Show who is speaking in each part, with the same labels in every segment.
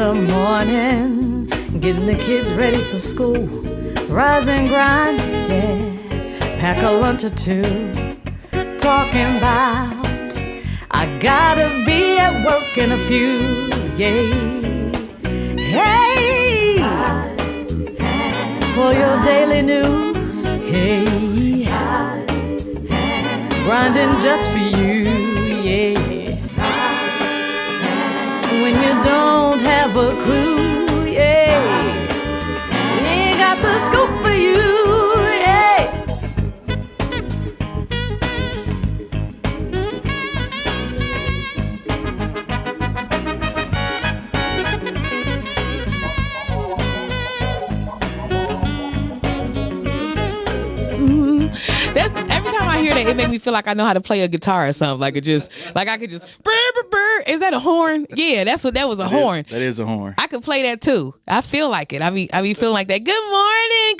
Speaker 1: the morning, getting the kids ready for school. Rise and grind, yeah. Pack a lunch or two. Talking about I gotta be at work in a few, yeah. Hey, for your daily news, hey. Grinding just for you, yeah. When you don't have a clue, yeah. Ain't got the scoop for you, yeah.
Speaker 2: That's every time I hear that, it makes me feel like I know how to play a guitar or something. Like I could just brr, brr, brr. Is that a horn? Yeah, that was a horn.
Speaker 3: That is a horn.
Speaker 2: I could play that too. I feel like it. I be feeling like that. Good morning,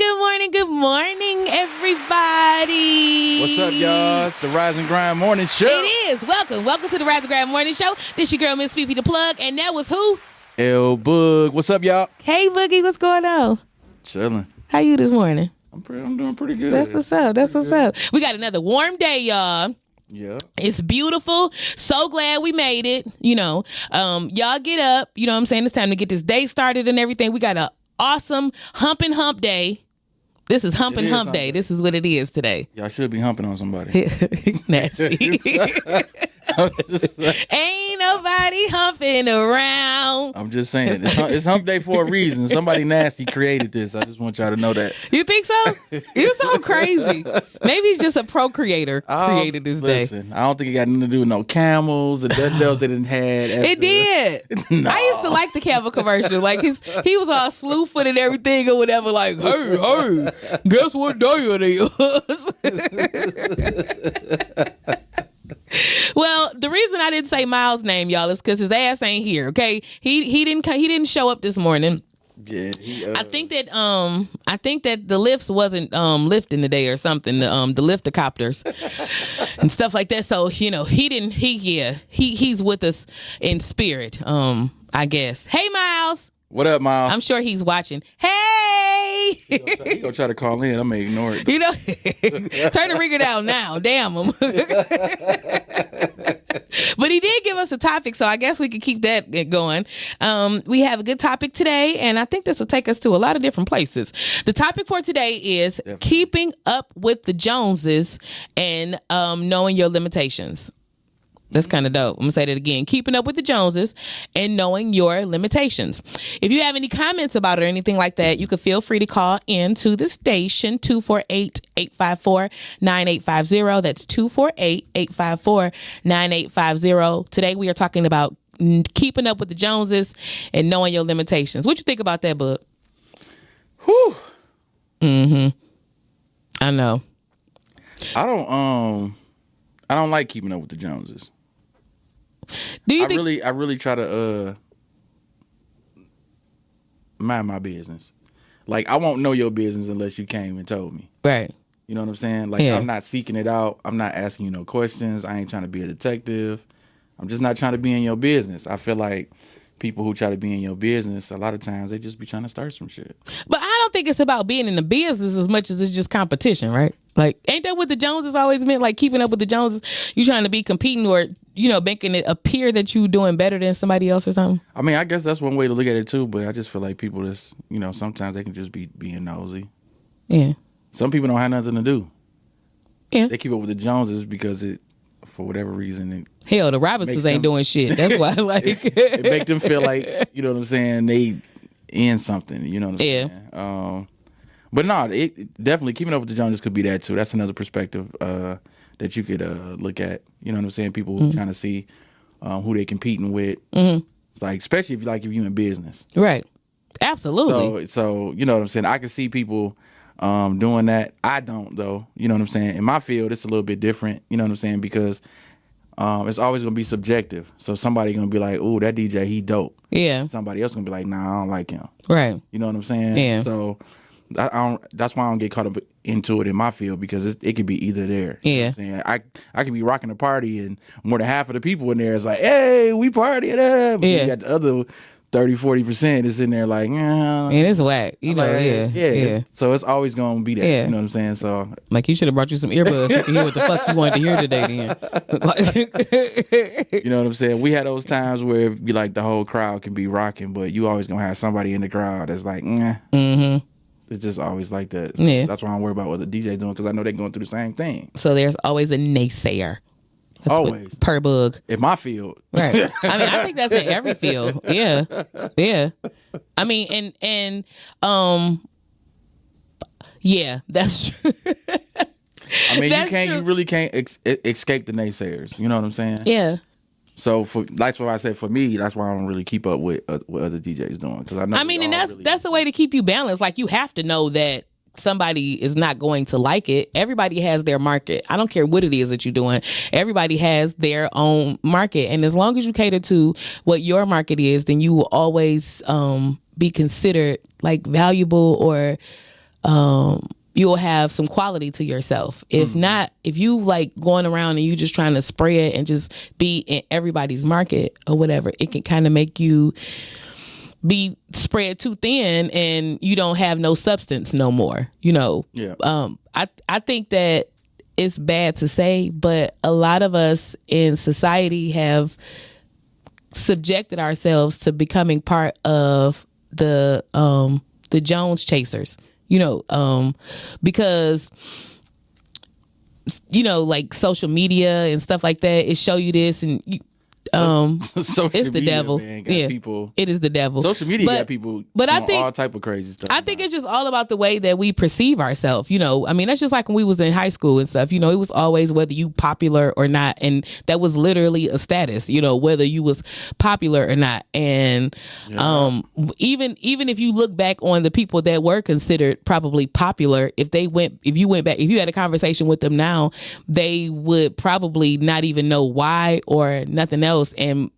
Speaker 2: everybody.
Speaker 3: What's up, y'all? It's the Rise and Grind Morning Show.
Speaker 2: It is. Welcome to the Rise and Grind Morning Show. This your girl, Miss Fifi the Plug, and that was who?
Speaker 3: L Boog. What's up, y'all?
Speaker 2: Hey, Boogie, what's going on?
Speaker 3: Chilling.
Speaker 2: How you this morning?
Speaker 3: I'm doing pretty good.
Speaker 2: That's what's up. We got another warm day, y'all.
Speaker 3: Yeah.
Speaker 2: It's beautiful. So glad we made it. Y'all get up. You know what I'm saying? It's time to get this day started and everything. We got an awesome hump day. This is hump day. This is what it is today.
Speaker 3: Y'all should be humping on somebody.
Speaker 2: Nasty. Ain't nobody humping around.
Speaker 3: I'm just saying. It's hump day for a reason. Somebody nasty created this. I just want y'all to know that.
Speaker 2: You think so? You're so crazy. Maybe it's just a procreator created this day.
Speaker 3: Listen, I don't think it got nothing to do with no camels. The dead bells they didn't have.
Speaker 2: It did. No. I used to like the camel commercial. Like he was all slew-footed and everything or whatever. Like, hey, guess what day it is? Well, the reason I didn't say Miles' name, y'all, is because his ass ain't here. Okay, he didn't show up this morning.
Speaker 3: Yeah,
Speaker 2: I think that the lifts wasn't lifting today or something. The lifter-copters and stuff like that. So he's with us in spirit. I guess. Hey, Miles.
Speaker 3: What up, Miles?
Speaker 2: I'm sure he's watching. Hey.
Speaker 3: He gonna try to call in. I'm gonna ignore it.
Speaker 2: Turn the ringer down now. Damn him. But he did give us a topic, so I guess we could keep that going. We have a good topic today, and I think this will take us to a lot of different places. The topic for today is keeping up with the Joneses and knowing your limitations. That's kind of dope. I'm going to say that again. Keeping up with the Joneses and knowing your limitations. If you have any comments about it or anything like that, you can feel free to call in to the station, 248-854-9850. That's 248-854-9850. Today we are talking about keeping up with the Joneses and knowing your limitations. What you think about that, bud?
Speaker 3: Whew.
Speaker 2: Mm-hmm. I know.
Speaker 3: I don't like keeping up with the Joneses.
Speaker 2: Do you
Speaker 3: I really try to mind my business. Like, I won't know your business unless you came and told me.
Speaker 2: Right.
Speaker 3: You know what I'm saying? Like, I'm not seeking it out. I'm not asking you no questions. I ain't trying to be a detective. I'm just not trying to be in your business. I feel like people who try to be in your business, a lot of times they just be trying to start some shit.
Speaker 2: But I don't think it's about being in the business as much as it's just competition, right? Like, ain't that what the Joneses always meant? Like, keeping up with the Joneses, you trying to be competing or, making it appear that you doing better than somebody else or something?
Speaker 3: I mean, I guess that's one way to look at it too, but I just feel like people just, sometimes they can just be being nosy.
Speaker 2: Yeah.
Speaker 3: Some people don't have nothing to do.
Speaker 2: Yeah.
Speaker 3: They keep up with the Joneses because for whatever reason,
Speaker 2: hell, the Robinsons ain't doing shit. That's why, like,
Speaker 3: it make them feel like, you know what I'm saying, they in something, you know what I'm saying?
Speaker 2: Yeah.
Speaker 3: But no, it definitely keeping up with the Joneses could be that too. That's another perspective that you could look at. You know what I'm saying? People trying to see who they competing with. Mm-hmm. It's like, especially if you in business,
Speaker 2: right? Absolutely.
Speaker 3: So you know what I'm saying? I can see people doing that. I don't though. You know what I'm saying? In my field, it's a little bit different. You know what I'm saying? Because it's always gonna be subjective. So somebody gonna be like, "Ooh, that DJ, he dope."
Speaker 2: Yeah.
Speaker 3: Somebody else gonna be like, "Nah, I don't like him."
Speaker 2: Right.
Speaker 3: You know what I'm saying?
Speaker 2: Yeah.
Speaker 3: So I don't. That's why I don't get caught up into it in my field, because it could be either there.
Speaker 2: Yeah.
Speaker 3: You know what I'm saying? I could be rocking a party and more than half of the people in there is like, "Hey, we partying up."
Speaker 2: Yeah.
Speaker 3: You got the other 30-40% is in there like,
Speaker 2: And it's whack. You know, yeah.
Speaker 3: So it's always gonna be that.
Speaker 2: Yeah.
Speaker 3: You know what I'm saying? So
Speaker 2: Like, you should have brought you some earbuds so you can hear what the fuck you wanted to hear today then.
Speaker 3: you know what I'm saying? We had those times where it'd be like the whole crowd can be rocking, but you always gonna have somebody in the crowd that's like,
Speaker 2: Mm-hmm.
Speaker 3: It's just always like that. So
Speaker 2: Yeah.
Speaker 3: That's why I'm worried about what the DJ doing, because I know they're going through the same thing.
Speaker 2: So there's always a naysayer. That's
Speaker 3: Always.
Speaker 2: Per bug.
Speaker 3: In my field.
Speaker 2: Right. I mean, I think that's in every field. Yeah. Yeah. I mean, yeah, that's true.
Speaker 3: I mean,
Speaker 2: That's true.
Speaker 3: you really can't escape the naysayers. You know what I'm saying?
Speaker 2: Yeah.
Speaker 3: So that's why I said for me, that's why I don't really keep up with what other DJs doing, because I know.
Speaker 2: I mean, and that's the way to keep you balanced. Like, you have to know that somebody is not going to like it. Everybody has their market. I don't care what it is that you're doing. Everybody has their own market. And as long as you cater to what your market is, then you will always be considered like valuable, or you'll have some quality to yourself. If not, if you like going around and you just trying to spread and just be in everybody's market or whatever, it can kind of make you be spread too thin and you don't have no substance no more, you know.
Speaker 3: Yeah.
Speaker 2: I think that it's bad to say, but a lot of us in society have subjected ourselves to becoming part of the Jones chasers, you know, because, you know, like social media and stuff like that, it show you this, and
Speaker 3: social
Speaker 2: it's the
Speaker 3: media,
Speaker 2: devil.
Speaker 3: man, got
Speaker 2: Yeah,
Speaker 3: people.
Speaker 2: it is the devil.
Speaker 3: Social media got people
Speaker 2: but I
Speaker 3: doing
Speaker 2: think
Speaker 3: all type of crazy stuff.
Speaker 2: I think it's just all about the way that we perceive ourselves. You know, I mean, that's just like when we was in high school and stuff. You know, it was always whether you popular or not, and that was literally a status. You know, whether you was popular or not. And even if you look back on the people that were considered probably popular, if you went back, if you had a conversation with them now, they would probably not even know why or nothing else. And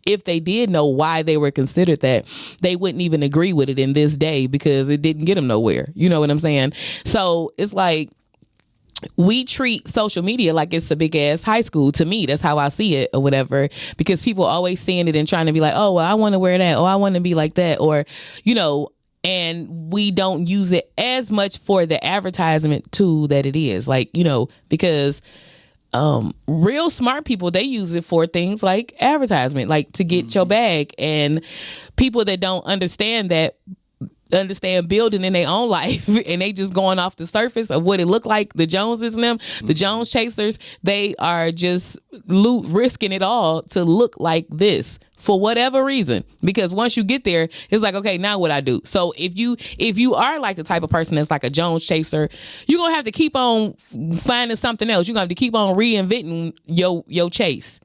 Speaker 2: if they did know why they were considered that, they wouldn't even agree with it in this day, because it didn't get them nowhere. You know what I'm saying? So it's like, we treat social media like it's a big ass high school. To me, that's how I see it, or whatever, because people always seeing it and trying to be like, oh, well, I want to wear that, or I want to be like that, or, you know, and we don't use it as much for the advertisement tool that it is. Like, you know, because real smart people, they use it for things like advertisement, like to get your bag. And people that don't understand building in their own life, and they just going off the surface of what it looked like, the Joneses and them, the Jones chasers, they are just risking it all to look like this for whatever reason. Because once you get there, it's like, okay, now what I do? So if you are like the type of person that's like a Jones chaser, you're gonna have to keep on finding something else. You're gonna have to keep on reinventing your chase.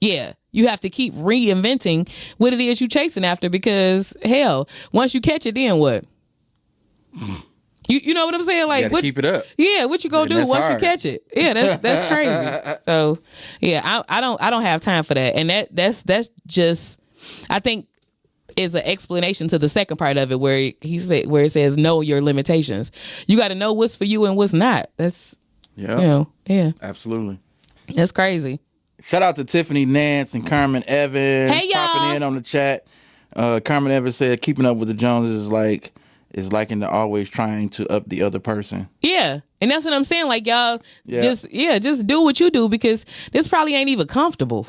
Speaker 2: Yeah, you have to keep reinventing what it is you chasing after, because hell, once you catch it, then what? You know what I'm saying? Like,
Speaker 3: you gotta keep it up.
Speaker 2: Yeah, what you gonna do once
Speaker 3: hard.
Speaker 2: you catch it? Yeah, that's crazy. So yeah, I don't have time for that. And that's just, I think, is an explanation to the second part of it, where it says know your limitations. You got to know what's for you and what's not. That's yeah,
Speaker 3: absolutely.
Speaker 2: That's crazy.
Speaker 3: Shout out to Tiffany Nance and Carmen Evans.
Speaker 2: Hey, y'all.
Speaker 3: Popping in on the chat. Carmen Evans said, keeping up with the Joneses is like in the always trying to up the other person.
Speaker 2: Yeah. And that's what I'm saying. Like, y'all just do what you do, because this probably ain't even comfortable.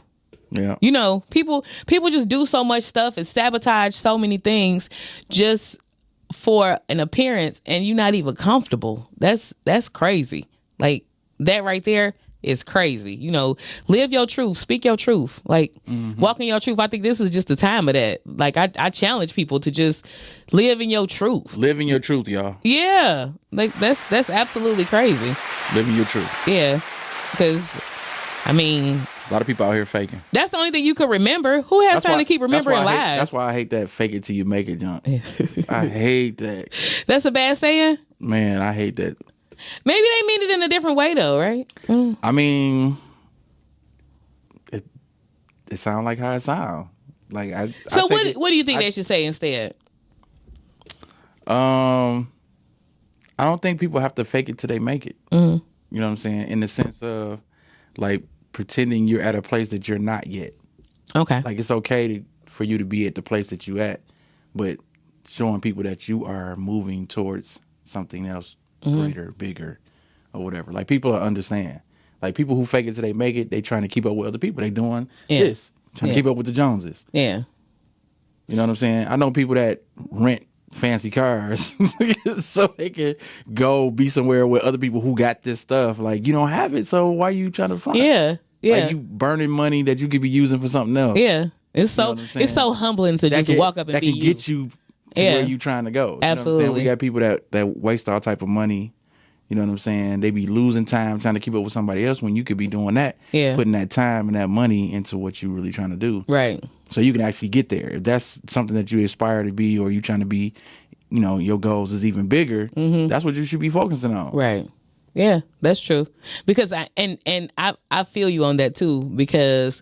Speaker 3: Yeah.
Speaker 2: You know, people just do so much stuff and sabotage so many things just for an appearance, and you're not even comfortable. That's crazy. Like, that right there is crazy. You know, live your truth, speak your truth, like walk in your truth. I think this is just the time of that. Like, I challenge people to just live in your truth.
Speaker 3: Live in your truth, y'all.
Speaker 2: Yeah. Like, that's absolutely crazy.
Speaker 3: Live in your truth.
Speaker 2: Yeah. Because, I mean,
Speaker 3: a lot of people out here faking.
Speaker 2: that's the only thing you can remember. Who has time to keep remembering lies?
Speaker 3: That's why I hate that fake it till you make it junk. I hate that.
Speaker 2: That's a bad saying?
Speaker 3: Man, I hate that.
Speaker 2: Maybe they mean it in a different way, though, right?
Speaker 3: I mean, it sounds like how it sounds. Like,
Speaker 2: what do you think they should say instead?
Speaker 3: I don't think people have to fake it till they make it. You know what I'm saying? In the sense of, like, pretending you're at a place that you're not yet.
Speaker 2: Okay.
Speaker 3: Like, it's okay for you to be at the place that you at, but showing people that you are moving towards something else greater, bigger, or whatever. Like, people understand. Like, people who fake it till they make it, they trying to keep up with other people. They doing this, trying to keep up with the Joneses.
Speaker 2: Yeah.
Speaker 3: You know what I'm saying? I know people that rent fancy cars so they can go be somewhere with other people who got this stuff. Like, you don't have it, so why you trying to front?
Speaker 2: Yeah. Yeah.
Speaker 3: Like, you burning money that you could be using for something else.
Speaker 2: Yeah. It's
Speaker 3: You know
Speaker 2: so
Speaker 3: what I'm saying?
Speaker 2: it's so humbling to just walk up and
Speaker 3: that
Speaker 2: be
Speaker 3: can get you to
Speaker 2: Yeah.
Speaker 3: where you trying to go. You know what I'm
Speaker 2: Absolutely.
Speaker 3: saying? We got people that waste all type of money. You know what I'm saying? They be losing time trying to keep up with somebody else when you could be doing that.
Speaker 2: Yeah.
Speaker 3: Putting that time and that money into what you really trying to do.
Speaker 2: Right.
Speaker 3: So you can actually get there. If that's something that you aspire to be, or you trying to be, you know, your goals is even bigger, that's what you should be focusing on.
Speaker 2: Right. Yeah, that's true. Because I feel you on that too, because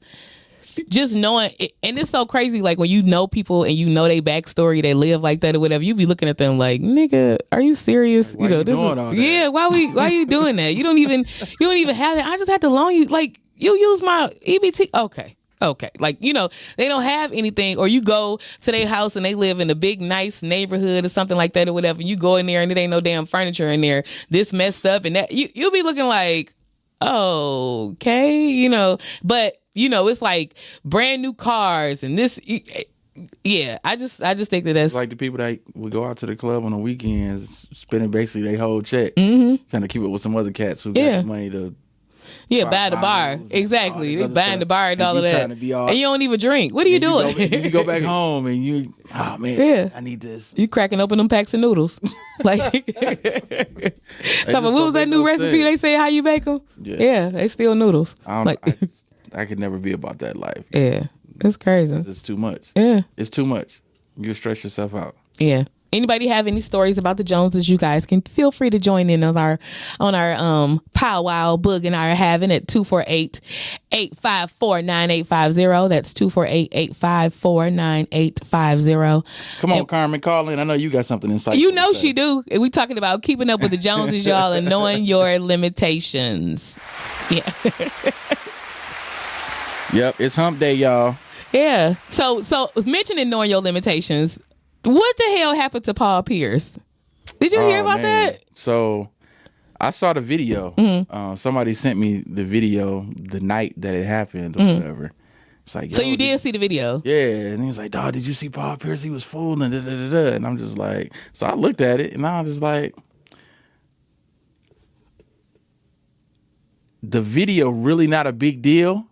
Speaker 2: just knowing, and it's so crazy, like when you know people and you know their backstory, they live like that or whatever, you be looking at them like, nigga, are you serious?
Speaker 3: Why you doing all that?
Speaker 2: Yeah, why you doing that? You don't even have that. I just had to loan you, like, you use my EBT. Okay. Like, you know, they don't have anything, or you go to their house and they live in a big, nice neighborhood or something like that or whatever. You go in there and it ain't no damn furniture in there. This messed up and that. You'll be looking like, oh, okay, you know, but, you know, it's like brand new cars and this. Yeah, I just think that that's
Speaker 3: It's like the people that would go out to the club on the weekends, spending basically their whole check, trying to keep up with some other cats who got the money to.
Speaker 2: buy the bar.
Speaker 3: bottles and
Speaker 2: Exactly.
Speaker 3: all
Speaker 2: They
Speaker 3: this
Speaker 2: buying
Speaker 3: other
Speaker 2: the bar and
Speaker 3: stuff.
Speaker 2: all
Speaker 3: And
Speaker 2: of
Speaker 3: you
Speaker 2: that.
Speaker 3: trying to be all-
Speaker 2: And you don't even drink. What are you doing?
Speaker 3: You go back home and you, oh man,
Speaker 2: Yeah.
Speaker 3: I need this.
Speaker 2: You cracking open them packs of noodles. Like, talking about, what was that new recipe they say how you make them?
Speaker 3: Yeah.
Speaker 2: They still noodles.
Speaker 3: I don't.
Speaker 2: Like,
Speaker 3: I could never be about that life.
Speaker 2: yeah, it's crazy.
Speaker 3: It's too much.
Speaker 2: Yeah.
Speaker 3: It's too much. You stress yourself out.
Speaker 2: Yeah. Anybody have any stories about the Joneses? You guys can feel free to join in on our powwow book and our having at 248-854-9850. That's 248-854-9850.
Speaker 3: Come on, Carmen, call in. I know you got something insightful.
Speaker 2: You know
Speaker 3: to say.
Speaker 2: she do. We talking about keeping up with the Joneses, y'all, and knowing your limitations. Yeah.
Speaker 3: Yep, it's hump day, y'all.
Speaker 2: Yeah. So mentioning knowing your limitations, what the hell happened to Paul Pierce? Did you hear about
Speaker 3: man.
Speaker 2: that?
Speaker 3: So I saw the video. Somebody sent me the video the night that it happened or whatever. It's like,
Speaker 2: So
Speaker 3: yo,
Speaker 2: you did see the video?
Speaker 3: Yeah, and he was like, dog, did you see Paul Pierce? He was fooling, and da-da-da-da. And I'm just like, so I looked at it, and I was just like, the video really not a big deal,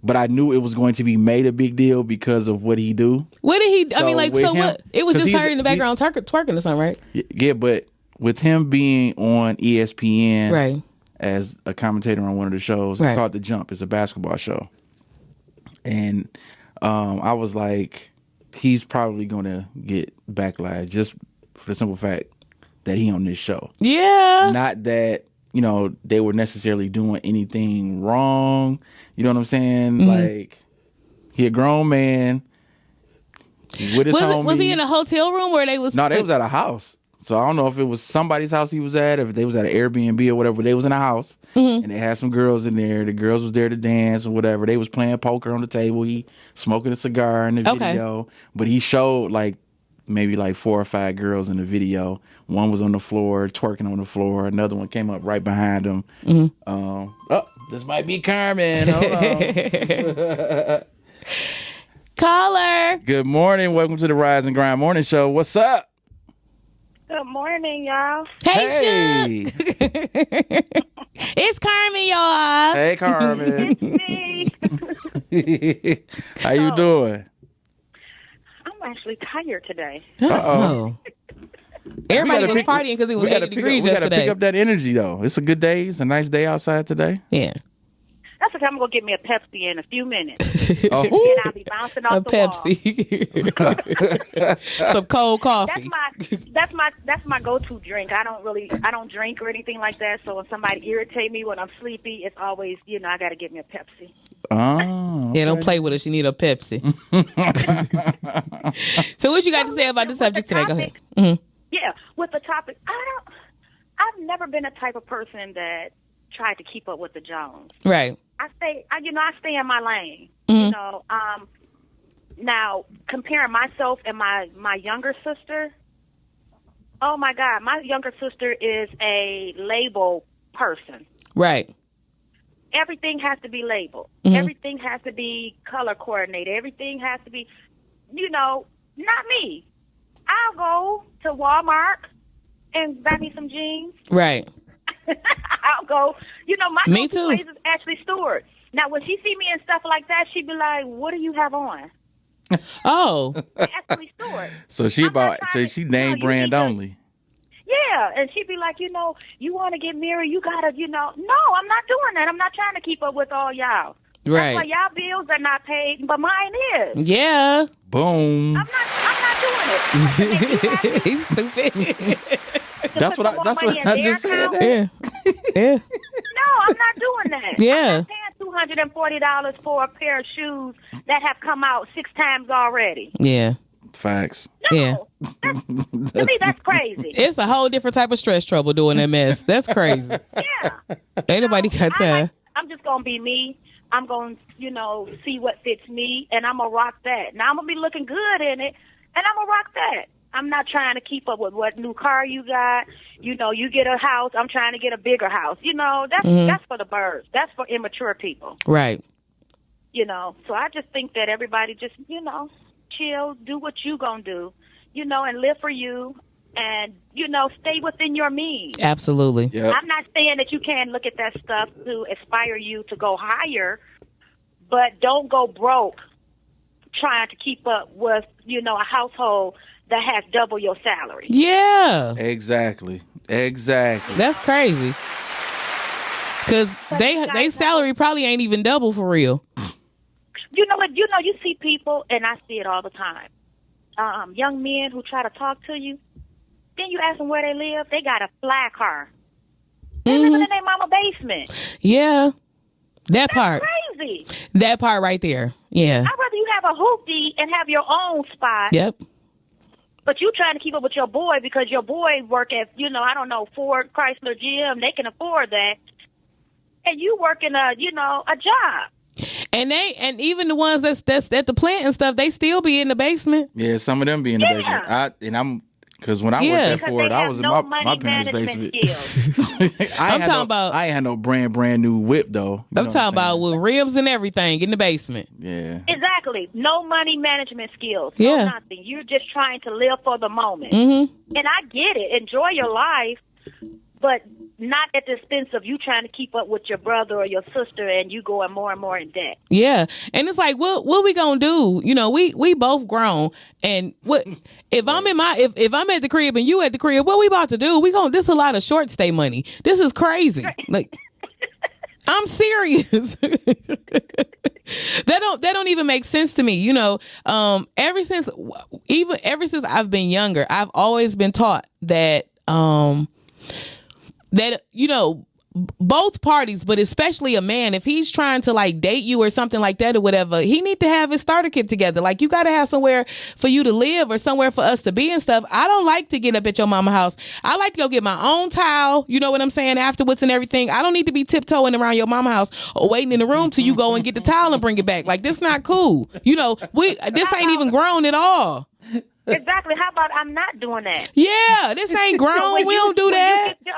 Speaker 3: but I knew it was going to be made a big deal because of what he do.
Speaker 2: What did he? I
Speaker 3: So
Speaker 2: mean, like,
Speaker 3: with
Speaker 2: so
Speaker 3: him-
Speaker 2: what? It was
Speaker 3: 'cause
Speaker 2: just
Speaker 3: he's-
Speaker 2: her in the background twerking or something, right?
Speaker 3: Yeah, but with him being on ESPN
Speaker 2: Right.
Speaker 3: as a commentator on one of the shows,
Speaker 2: Right.
Speaker 3: it's called The Jump. It's a basketball show. And I was like, he's probably going to get backlash just for the simple fact that he on this show.
Speaker 2: Yeah.
Speaker 3: Not that, you know, they were necessarily doing anything wrong. You know what I'm saying? Like, he a grown man. He with his homies.
Speaker 2: Was he in a hotel room where they was?
Speaker 3: No, they was at a house. So I don't know if it was somebody's house he was at, if they was at an Airbnb or whatever. They was in a house, and they had some girls in there. The girls was there to dance or whatever. They was playing poker on the table. He smoking a cigar in the
Speaker 2: Okay.
Speaker 3: video. But he showed like maybe like 4 or 5 girls in the video. One was on the floor, twerking on the floor. Another one came up right behind him. Oh, this might be Carmen. Hold on.
Speaker 2: Caller.
Speaker 3: Good morning. Welcome to the Rise and Grind Morning Show. What's up?
Speaker 4: Good morning, y'all.
Speaker 2: Hey, Shook. It's Carmen, y'all.
Speaker 3: Hey, Carmen.
Speaker 4: Me.
Speaker 3: How you doing?
Speaker 4: I'm actually tired today.
Speaker 2: Oh. Everybody
Speaker 3: gotta
Speaker 2: was
Speaker 3: pick-
Speaker 2: partying because it was
Speaker 3: we gotta
Speaker 2: 80
Speaker 3: pick
Speaker 2: degrees
Speaker 3: up, we gotta
Speaker 2: yesterday.
Speaker 3: pick up that energy though. It's a good day. It's a nice day outside today.
Speaker 2: Yeah.
Speaker 4: That's okay. I'm gonna get me a Pepsi in a few minutes,
Speaker 3: Oh,
Speaker 4: and I'll be bouncing off
Speaker 2: A
Speaker 4: the wall.
Speaker 2: Pepsi. Some cold coffee.
Speaker 4: That's my go-to drink. I don't drink or anything like that. So when somebody irritate me when I'm sleepy, it's always, I got to get me a Pepsi.
Speaker 3: oh,
Speaker 2: Yeah, don't play with us. You need a Pepsi. So what you got to say about the subject today? Go ahead. Mm-hmm.
Speaker 4: Yeah, with the topic, I've never been a type of person that tried to keep up with the Jones.
Speaker 2: Right.
Speaker 4: I stay in my lane.
Speaker 2: Mm-hmm.
Speaker 4: Now, comparing myself and my younger sister, oh my God, my younger sister is a label person.
Speaker 2: Right.
Speaker 4: Everything has to be labeled.
Speaker 2: Mm-hmm.
Speaker 4: Everything has to be color coordinated. Everything has to be, not me. I'll go to Walmart and buy me some jeans.
Speaker 2: Right.
Speaker 4: I'll go. My
Speaker 2: Me
Speaker 4: go-to
Speaker 2: too.
Speaker 4: place is Ashley Stewart. Now, when she see me and stuff like that, she'd be like, "What do you have on?"
Speaker 2: Oh.
Speaker 4: Ashley Stewart.
Speaker 3: So she
Speaker 4: I'm not trying to-
Speaker 3: she name
Speaker 4: you
Speaker 3: brand
Speaker 4: need to-
Speaker 3: only.
Speaker 4: Yeah, and she'd be like, you want to get married, you gotta, no, I'm not doing that. I'm not trying to keep up with all y'all.
Speaker 2: Right.
Speaker 4: That's why y'all bills are not paid, but mine is.
Speaker 2: Yeah.
Speaker 3: Boom.
Speaker 4: I'm not doing it. To make you happy,
Speaker 2: He's stupid.
Speaker 4: to
Speaker 3: That's
Speaker 4: put
Speaker 3: what
Speaker 4: more
Speaker 3: that's
Speaker 4: money
Speaker 3: what
Speaker 4: in
Speaker 3: I
Speaker 4: their
Speaker 3: just said.
Speaker 4: account.
Speaker 2: Yeah. Yeah.
Speaker 4: No, I'm not doing that.
Speaker 2: Yeah.
Speaker 4: I'm not paying $240 for a pair of shoes that have come out 6 times already.
Speaker 2: Yeah.
Speaker 3: Facts.
Speaker 4: No,
Speaker 2: Yeah.
Speaker 4: to me, that's crazy.
Speaker 2: It's a whole different type of stress trouble doing that mess. That's crazy.
Speaker 4: Yeah.
Speaker 2: Ain't nobody got time.
Speaker 4: I'm just going to be me. I'm going to, see what fits me, and I'm going to rock that. Now, I'm going to be looking good in it, and I'm going to rock that. I'm not trying to keep up with what new car you got. You get a house. I'm trying to get a bigger house. That's for the birds. That's for immature people.
Speaker 2: Right.
Speaker 4: So I just think that everybody just, chill, do what you going to do, and live for you. And, stay within your means.
Speaker 2: Absolutely.
Speaker 3: Yep.
Speaker 4: I'm not saying that you can't look at that stuff to inspire you to go higher, but don't go broke trying to keep up with, a household that has double your salary.
Speaker 2: Yeah.
Speaker 3: Exactly.
Speaker 2: That's crazy. Because they salary probably ain't even double for real.
Speaker 4: You know what? You see people, and I see it all the time. Young men who try to talk to you, then you ask them where they live. They got a fly car. They living in their mama basement.
Speaker 2: Yeah. That
Speaker 4: That's
Speaker 2: part.
Speaker 4: crazy.
Speaker 2: That part right there. Yeah.
Speaker 4: I'd rather you have a hoopty and have your own spot.
Speaker 2: Yep.
Speaker 4: But you trying to keep up with your boy because your boy work at, Ford, Chrysler, GM. They can afford that. And you working a job.
Speaker 2: And even the ones that's at the plant and stuff, they still be in the basement.
Speaker 3: Yeah, some of them be in the
Speaker 4: Yeah.
Speaker 3: basement. Because when I
Speaker 2: Yeah.
Speaker 3: worked at
Speaker 4: Because
Speaker 3: Ford,
Speaker 4: they
Speaker 3: I
Speaker 4: have
Speaker 3: was in
Speaker 4: no
Speaker 3: my
Speaker 4: money
Speaker 3: parents'
Speaker 4: management
Speaker 3: basement.
Speaker 4: skills.
Speaker 2: I'm talking about-
Speaker 3: I ain't had no brand new whip though. You know
Speaker 2: I'm
Speaker 3: what
Speaker 2: talking about
Speaker 3: saying?
Speaker 2: with rims and everything in the basement.
Speaker 3: Yeah.
Speaker 4: Exactly. No money management skills.
Speaker 2: Yeah.
Speaker 4: No nothing. You're just trying to live for the moment.
Speaker 2: Mm-hmm.
Speaker 4: And I get it. Enjoy your life, but not at the expense of you trying to keep up with your brother or your sister and you going more and more in debt.
Speaker 2: Yeah. And it's like, what we gonna do? We both grown. And what if I'm if I'm at the crib and you at the crib, what we about to do? This is a lot of short stay money. This is crazy. Like, I'm serious. That don't even make sense to me. Ever since I've been younger, I've always been taught that both parties, but especially a man, if he's trying to like date you or something like that or whatever, he need to have his starter kit together. Like, you got to have somewhere for you to live or somewhere for us to be and stuff. I don't like to get up at your mama house. I like to go get my own towel. You know what I'm saying? Afterwards and everything. I don't need to be tiptoeing around your mama house or waiting in the room till you go and get the towel and bring it back. Like, this not cool. This ain't even grown at all.
Speaker 4: Exactly. How about I'm not doing that?
Speaker 2: Yeah, this ain't grown.
Speaker 4: When
Speaker 2: We
Speaker 4: you-
Speaker 2: don't do
Speaker 4: when you
Speaker 2: that.
Speaker 4: get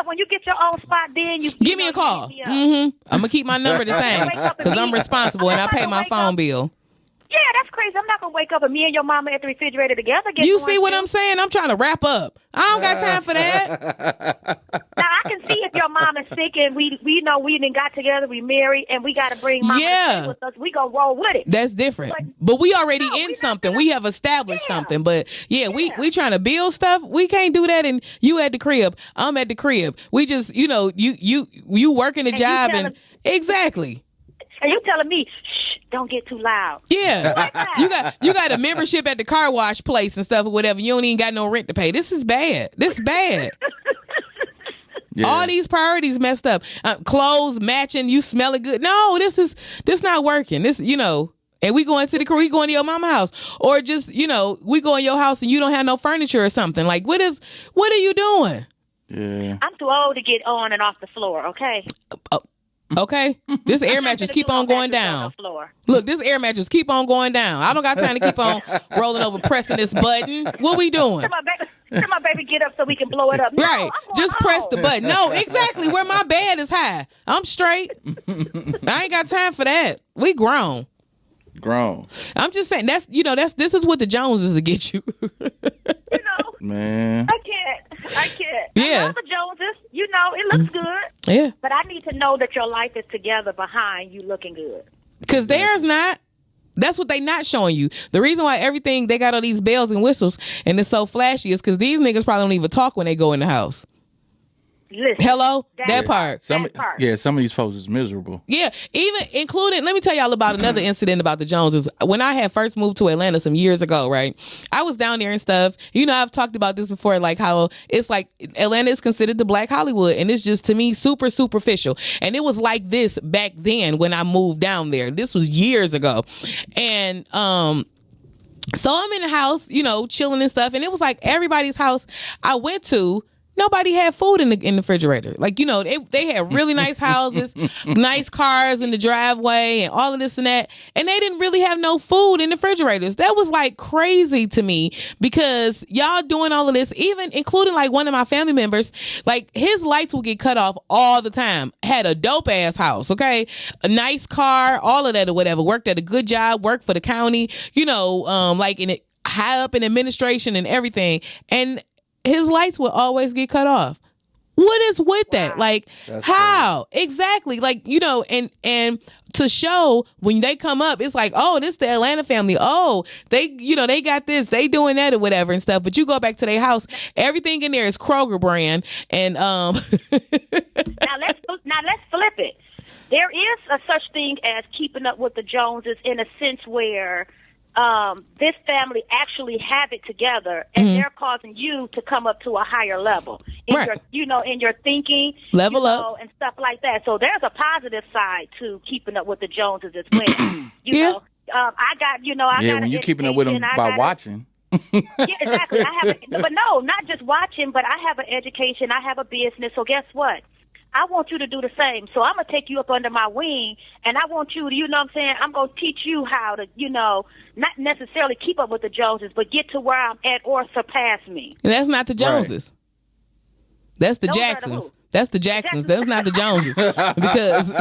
Speaker 4: when you get your own spot, then you
Speaker 2: Give me a call.
Speaker 4: hit me up.
Speaker 2: I'm gonna keep my number the same
Speaker 4: Wake up and
Speaker 2: because I'm
Speaker 4: me-
Speaker 2: responsible and I
Speaker 4: I'm
Speaker 2: pay
Speaker 4: not
Speaker 2: my
Speaker 4: gonna wake
Speaker 2: phone
Speaker 4: up.
Speaker 2: bill.
Speaker 4: Yeah, that's crazy. I'm not gonna wake up and me and your mama at the refrigerator together.
Speaker 2: You see what I'm saying? I'm trying to wrap up. I don't got time for that.
Speaker 4: Now I can see if your mom is sick and we know we done got together, we married, and we got to bring mama
Speaker 2: Yeah.
Speaker 4: to stay with us. We gonna roll with it.
Speaker 2: That's different. But we already
Speaker 4: No, we
Speaker 2: in
Speaker 4: not
Speaker 2: something.
Speaker 4: gonna-
Speaker 2: We have established
Speaker 4: Yeah.
Speaker 2: something. But we trying to build stuff. We can't do that. And you at the crib. I'm at the crib. We just you working a
Speaker 4: you
Speaker 2: job
Speaker 4: telling-
Speaker 2: and exactly.
Speaker 4: And you telling me, shh, don't get too loud.
Speaker 2: Yeah, you got a membership at the car wash place and stuff or whatever. You don't even got no rent to pay. This is bad. This is bad.
Speaker 3: Yeah.
Speaker 2: All these priorities messed up. Clothes matching. You smelling good. No, this not working. This and we going to we going to your mama house or just we go in your house and you don't have no furniture or something. Like what are you doing?
Speaker 3: Yeah.
Speaker 4: I'm too old to get on and off the floor. Okay.
Speaker 2: Okay, this air mattress keep on going down. Look, this air mattress keep on going down. I don't got time to keep on rolling over, pressing this button. What we doing?
Speaker 4: Tell my baby get up so we can blow it up. No,
Speaker 2: Right, just press the button. No, exactly. Where my bed is high, I'm straight. I ain't got time for that. We grown. I'm just saying this is what the Joneses will get you.
Speaker 3: Man,
Speaker 4: I can't.
Speaker 2: Yeah.
Speaker 4: I love the Joneses. It looks good.
Speaker 2: Yeah,
Speaker 4: But I need to know that your life is together behind you looking good.
Speaker 2: because theirs not. That's what they not showing you. The reason why everything they got all these bells and whistles and it's so flashy is because these niggas probably don't even talk when they go in the house.
Speaker 4: Listen,
Speaker 2: Hello, that part.
Speaker 3: some of these folks is miserable.
Speaker 2: Yeah, even including, let me tell y'all about another incident about the Joneses. When I had first moved to Atlanta some years ago, right? I was down there and stuff. I've talked about this before, like how it's like Atlanta is considered the Black Hollywood, and it's just, to me, super superficial. And it was like this back then when I moved down there. This was years ago. And, so I'm in the house, chilling and stuff. And it was like everybody's house I went to, nobody had food in the refrigerator. Like, they had really nice houses, nice cars in the driveway and all of this and that. And they didn't really have no food in the refrigerators. That was like crazy to me because y'all doing all of this, even including like one of my family members, like his lights will get cut off all the time. Had a dope ass house, okay? A nice car, all of that or whatever. Worked at a good job, worked for the county, like high up in administration and everything. And his lights would always get cut off. What is with that? Like,
Speaker 3: That's
Speaker 2: how? Crazy. Exactly. Like, and to show when they come up, it's like, oh, this the Atlanta family. Oh, they got this, they doing that or whatever and stuff. But you go back to their house, everything in there is Kroger brand. And
Speaker 4: now let's flip it. There is a such thing as keeping up with the Joneses in a sense where this family actually have it together, and they're causing you to come up to a higher level in in your thinking,
Speaker 2: level up,
Speaker 4: and stuff like that. So there's a positive side to keeping up with the Joneses as well. I got
Speaker 3: when you keeping up with them by watching.
Speaker 4: Yeah, exactly. But no, not just watching, but I have an education. I have a business. So guess what? I want you to do the same. So I'm going to take you up under my wing, and I want you to, I'm going to teach you how to, not necessarily keep up with the Joneses, but get to where I'm at or surpass me.
Speaker 2: And that's not the Joneses. Right. That's the Jacksons. That's the Jacksons. That's not the Joneses. Because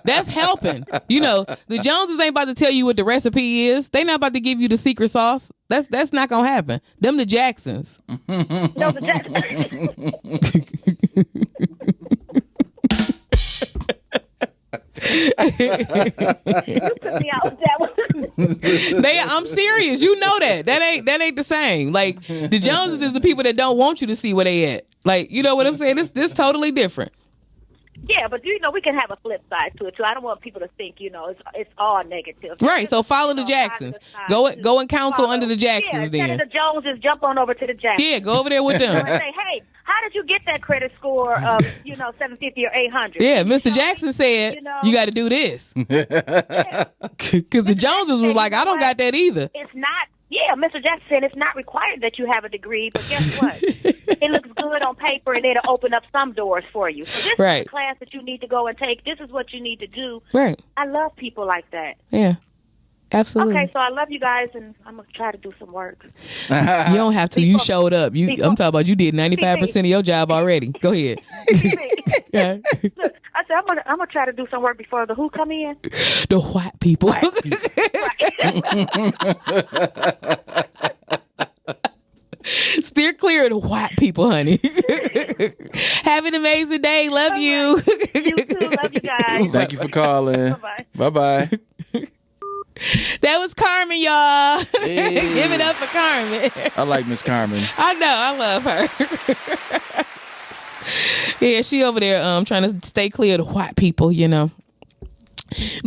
Speaker 2: that's helping. The Joneses ain't about to tell you what the recipe is. They not about to give you the secret sauce. That's not going to happen. Them the Jacksons.
Speaker 4: No, the Jacksons. You put me out with that one.
Speaker 2: I'm serious. You know that. That ain't the same. Like, the Joneses is the people that don't want you to see where they at. Like, you know what I'm saying? This totally different.
Speaker 4: Yeah, but we can have a flip side to it too. I don't want people to think it's all negative.
Speaker 2: Right. So follow the Jacksons. Go and counsel under the Jacksons. Then
Speaker 4: the Joneses, jump on over to the Jacksons.
Speaker 2: Yeah, go over there with them.
Speaker 4: And say, hey, how did you get that credit score of 750 or 800?
Speaker 2: Yeah, Mr. Jackson said you got to do this. Because the Joneses was like, I don't got that either.
Speaker 4: It's not. Yeah, Mr. Jackson said it's not required that you have a degree, but guess what? It looks good on paper, and it'll open up some doors for you. So this is the class that you need to go and take. This is what you need to do.
Speaker 2: Right.
Speaker 4: I love people like that.
Speaker 2: Yeah, absolutely.
Speaker 4: Okay, so I love you guys, and I'm going to try to do some work.
Speaker 2: You don't have to. You showed up. I'm talking about you did 95% of your job already. Go ahead.
Speaker 4: Yeah. Look, I said, I'm gonna try to do some work before the who come in.
Speaker 2: The white people. Steer clear of the white people, honey. Have an amazing day. Love you.
Speaker 4: You too. Love you guys.
Speaker 3: Thank you for calling. Bye-bye.
Speaker 2: That was Carmen, y'all. Hey. Give it up for Carmen.
Speaker 3: I like Miss Carmen.
Speaker 2: I know. I love her. Yeah, she over there trying to stay clear of the white people, But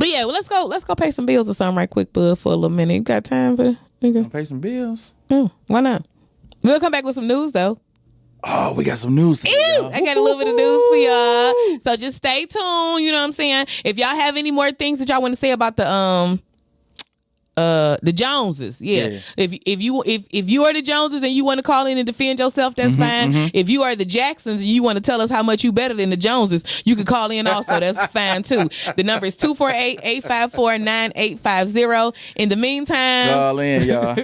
Speaker 2: yeah, well, let's go pay some bills or something right quick, bud, for a little minute. You got time for that?
Speaker 3: Pay some bills?
Speaker 2: Why not? We'll come back with some news, though.
Speaker 3: Oh, we got some news today, y'all.
Speaker 2: I got a little bit of news for y'all. So just stay tuned, you know what I'm saying? If y'all have any more things that y'all want to say about the the Joneses. Yeah. If you are the Joneses and you want to call in and defend yourself, that's fine. If you are the Jacksons and you want to tell us how much you better than the Joneses, you can call in also. That's fine too. The number is 248-854-9850. In the meantime,
Speaker 3: call in, y'all.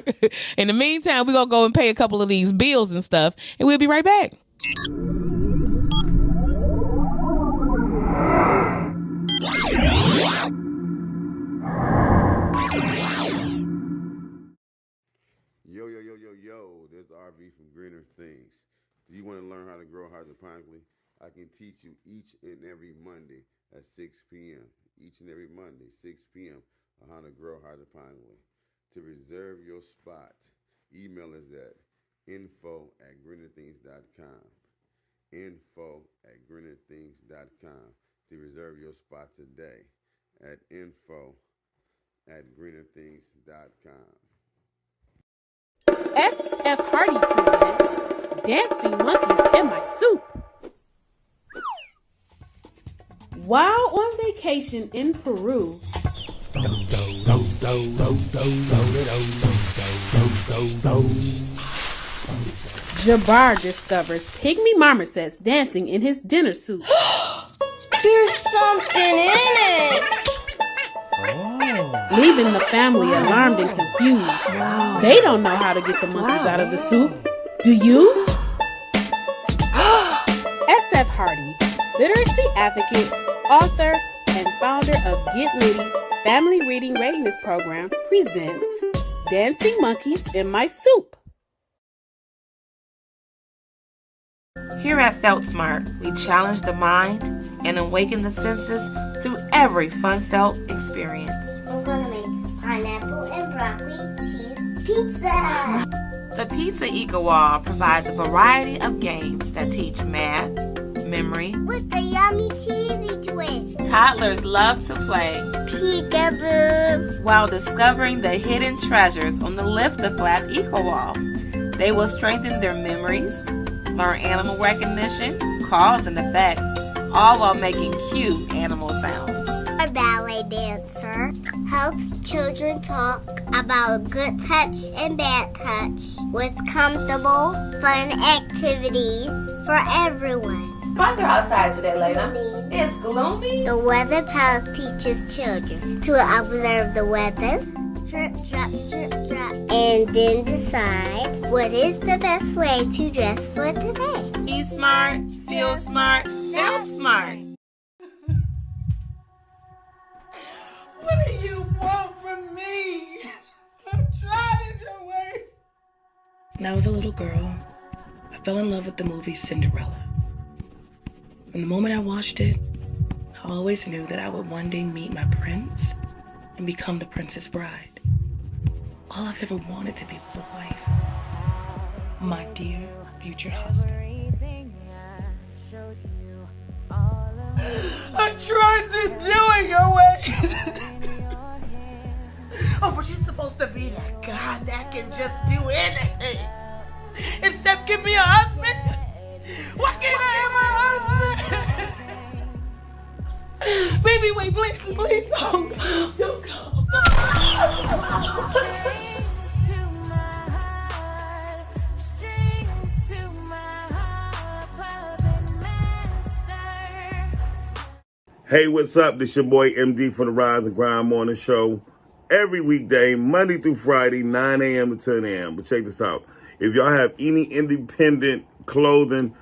Speaker 2: In the meantime, we're gonna go and pay a couple of these bills and stuff, and we'll be right back.
Speaker 5: Yo, this RV from Greener Things. Do you want to learn how to grow hydroponically? I can teach you each and every Monday at 6 p.m. Each and every Monday, 6 p.m. on how to grow hydroponically. To reserve your spot, email us at info@greenerthings.com. info@greenerthings.com. To reserve your spot today at info@greenerthings.com.
Speaker 6: SF Hardy presents Dancing Monkeys in My Soup. While on vacation in Peru, Jabbar discovers pygmy marmosets dancing in his dinner suit.
Speaker 7: There's something in it.
Speaker 6: Leaving the family alarmed and confused. They don't know how to get the monkeys out of the soup. Do you? SF Hardy, literacy advocate, author, and founder of Get Litty Family Reading Readiness Program, presents Dancing Monkeys in My Soup.
Speaker 8: Here at Felt Smart, we challenge the mind and awaken the senses through every fun-felt experience.
Speaker 7: I'm gonna make pineapple and broccoli cheese pizza.
Speaker 8: The Pizza Eco Wall provides a variety of games that teach math, memory.
Speaker 7: With the yummy cheesy twist.
Speaker 8: Toddlers love to play
Speaker 7: Peekaboo.
Speaker 8: while discovering the hidden treasures on the Lift-A-Flap Eco Wall. They will strengthen their memories, learn animal recognition, cause and effect, all while making cute animal sounds.
Speaker 7: A ballet dancer helps children talk about good touch and bad touch with comfortable, fun activities for everyone.
Speaker 8: Weather outside today, Layla. It's gloomy.
Speaker 7: The Weather Palace teaches children to observe the weather, drip, drop, and then decide what is the best way to dress for today.
Speaker 8: Be smart, feel smart, felt smart.
Speaker 9: What do you want from me? I'm trying it your way.
Speaker 10: When I was a little girl, I fell in love with the movie Cinderella. From the moment I watched it, I always knew that I would one day meet my prince and become the princess bride. All I've ever wanted to be was a wife. My dear future husband.
Speaker 9: I tried to do it your way. Oh, but you're supposed to be that guy that can just do anything. Except give me a husband. Why can't I have a husband? Baby, wait, please don't go.
Speaker 5: Hey, what's up? This your boy MD for the Rise and Grind Morning Show. Every weekday, Monday through Friday, 9 a.m. to 10 a.m. But check this out. If y'all have any independent clothing,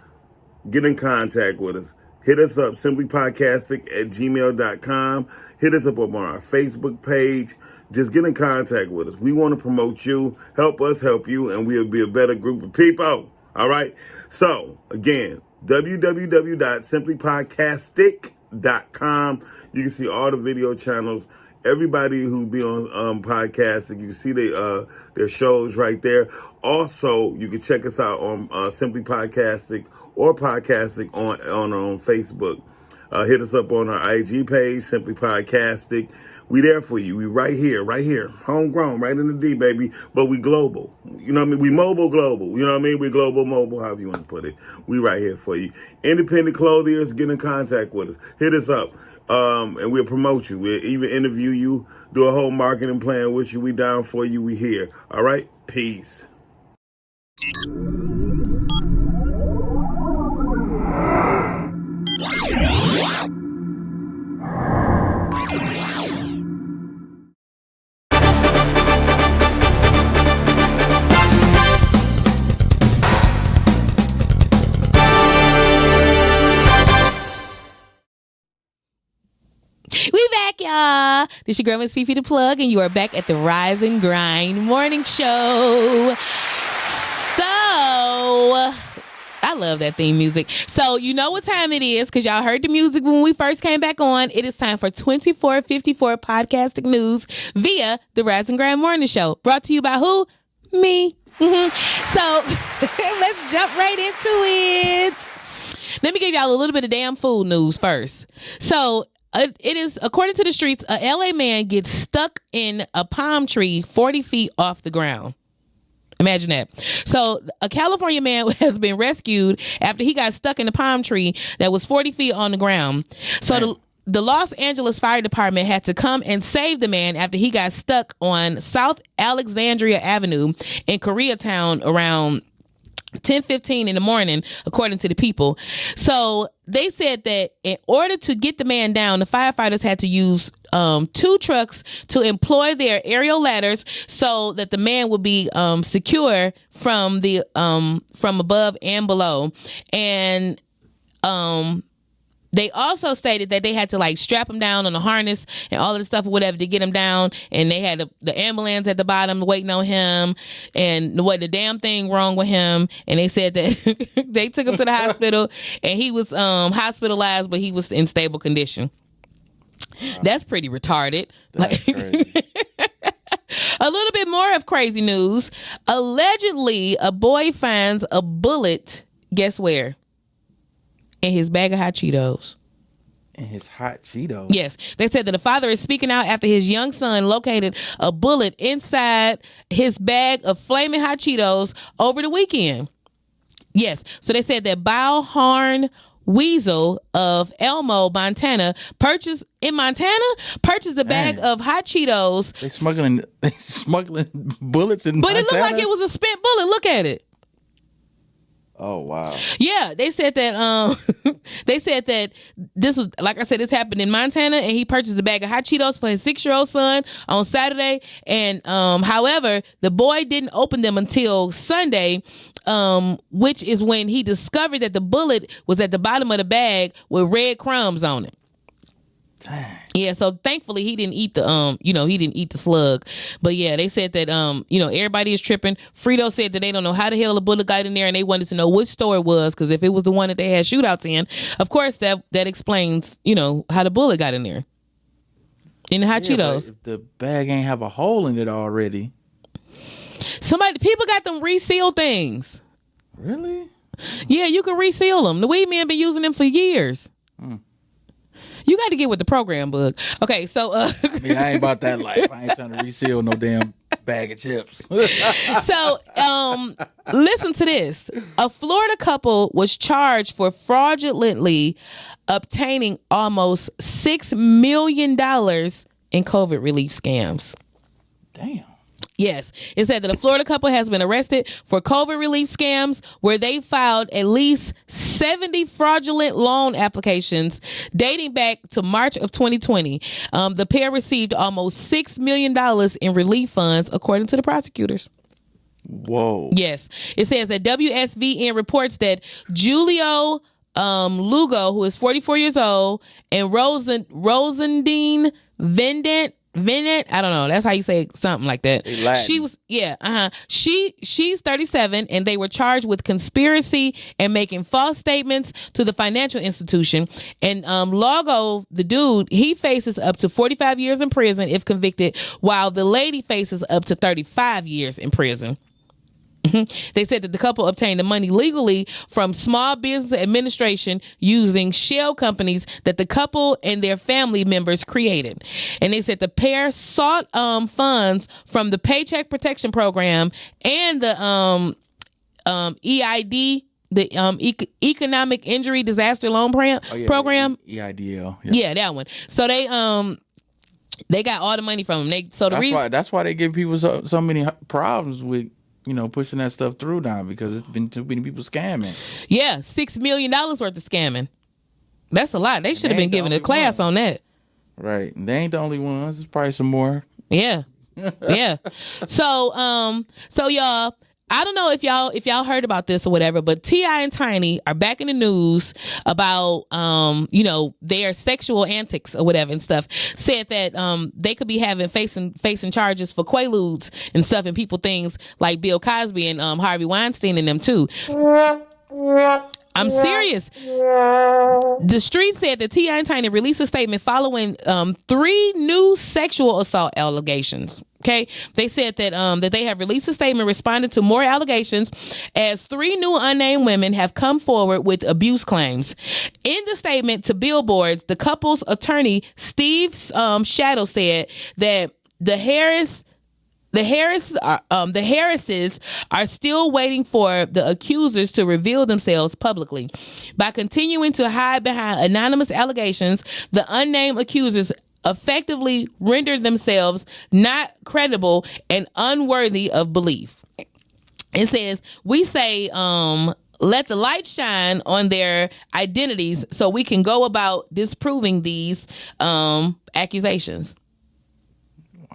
Speaker 5: get in contact with us. Hit us up, simplypodcastic@gmail.com. Hit us up on our Facebook page. Just get in contact with us. We want to promote you, help us help you, and we'll be a better group of people. All right? So, again, www.simplypodcastic.com. You can see all the video channels. Everybody who be on podcasting, you can see their shows right there. Also, you can check us out on Simply Podcasting or Podcasting on Facebook. Hit us up on our IG page, Simply Podcasting.
Speaker 11: We there for you. We right here. Homegrown, right in the D, baby. But we global. You know what I mean? We mobile global. You know what I mean? We global mobile, however you want to put it. We right here for you. Independent clothiers, get in contact with us. Hit us up. And we'll promote you. We'll even interview you, do a whole marketing plan with you. We down for you. We here. All right? Peace.
Speaker 2: We back, y'all. This your girl, Miss Fifi the Plug, and you are back at the Rise and Grind Morning Show. So, I love that theme music. So, you know what time it is, because y'all heard the music when we first came back on. It is time for 2454 podcasting news via the Rise and Grind Morning Show. Brought to you by who? Me. So, let's jump right into it. Let me give y'all a little bit of damn food news first. So, it is, according to the streets, a LA man gets stuck in a palm tree 40 feet off the ground. Imagine that. So a California man has been rescued after he got stuck in a palm tree that was 40 feet on the ground. So the Los Angeles Fire Department had to come and save the man after he got stuck on South Alexandria Avenue in Koreatown around 10:15 in the morning, according to the people. So they said that in order to get the man down, the firefighters had to use 2 trucks to employ their aerial ladders so that the man would be secure from the from above and below. And they also stated that they had to like strap him down on a harness and all of the stuff or whatever to get him down. And they had the ambulance at the bottom waiting on him, and what the damn thing wrong with him. And they said that they took him to the hospital and he was hospitalized, but he was in stable condition. Wow. That's pretty retarded.
Speaker 3: That's crazy.
Speaker 2: A little bit more of crazy news. Allegedly, a boy finds a bullet, guess where? In his bag of hot Cheetos.
Speaker 3: In his hot Cheetos?
Speaker 2: Yes. They said that the father is speaking out after his young son located a bullet inside his bag of flaming hot Cheetos over the weekend. Yes. So they said that Bauhorn Weasel of Elmo, Montana, purchased a bag of hot Cheetos.
Speaker 3: They smuggling bullets in
Speaker 2: But
Speaker 3: Montana?
Speaker 2: it looked like it was a spent bullet. Look at it.
Speaker 3: Oh, wow.
Speaker 2: Yeah, they said that this was, like I said, this happened in Montana, and he purchased a bag of hot Cheetos for his 6-year-old son on Saturday. And however, the boy didn't open them until Sunday, which is when he discovered that the bullet was at the bottom of the bag with red crumbs on it. Dang. Yeah, so thankfully he didn't eat the slug. But yeah, they said that everybody is tripping. Frito said that they don't know how the hell the bullet got in there, and they wanted to know which store it was, because if it was the one that they had shootouts in, of course that explains how the bullet got in there. In the hot Cheetos.
Speaker 3: If the bag ain't have a hole in it already.
Speaker 2: People got them reseal things.
Speaker 3: Really?
Speaker 2: Yeah, you can reseal them. The weed man been using them for years. You got to get with the program, Bug. Okay, so
Speaker 3: I ain't about that life. I ain't trying to reseal no damn bag of chips.
Speaker 2: So listen to this. A Florida couple was charged for fraudulently obtaining almost $6 million in COVID relief scams.
Speaker 3: Damn.
Speaker 2: Yes. It said that a Florida couple has been arrested for COVID relief scams where they filed at least 70 fraudulent loan applications dating back to March of 2020. The pair received almost $6 million in relief funds, according to the prosecutors.
Speaker 3: Whoa.
Speaker 2: Yes. It says that WSVN reports that Julio Lugo, who is 44 years old, and Rosendine Venant, I don't know. That's how you say something like that. She was, She's 37, and they were charged with conspiracy and making false statements to the financial institution. And Lugo, the dude, he faces up to 45 years in prison if convicted, while the lady faces up to 35 years in prison. They said that the couple obtained the money legally from Small Business Administration using shell companies that the couple and their family members created. And they said the pair sought funds from the Paycheck Protection Program and the EID, the Economic Injury Disaster Loan Program.
Speaker 3: EIDL.
Speaker 2: Yeah, that one. So they got all the money from them.
Speaker 3: That's why they give people so many problems with, pushing that stuff through now, because it's been too many people scamming.
Speaker 2: Yeah, $6 million worth of scamming. That's a lot. They should have been given a class on that.
Speaker 3: Right. They ain't the only ones. There's probably some more.
Speaker 2: Yeah. Yeah. So y'all, I don't know if y'all heard about this or whatever, but T.I. and Tiny are back in the news about their sexual antics or whatever and stuff. Said that they could be facing charges for quaaludes and stuff, and people things like Bill Cosby and Harvey Weinstein and them too. I'm serious. The Street said that T.I. and Tiny released a statement following 3 new sexual assault allegations. Okay, they said that that they have released a statement responding to more allegations as 3 new unnamed women have come forward with abuse claims. In the statement to Billboards, the couple's attorney Steve Shadow said that the Harrises are still waiting for the accusers to reveal themselves publicly. By continuing to hide behind anonymous allegations, the unnamed accusers effectively render themselves not credible and unworthy of belief. It says, we say, let the light shine on their identities so we can go about disproving these accusations.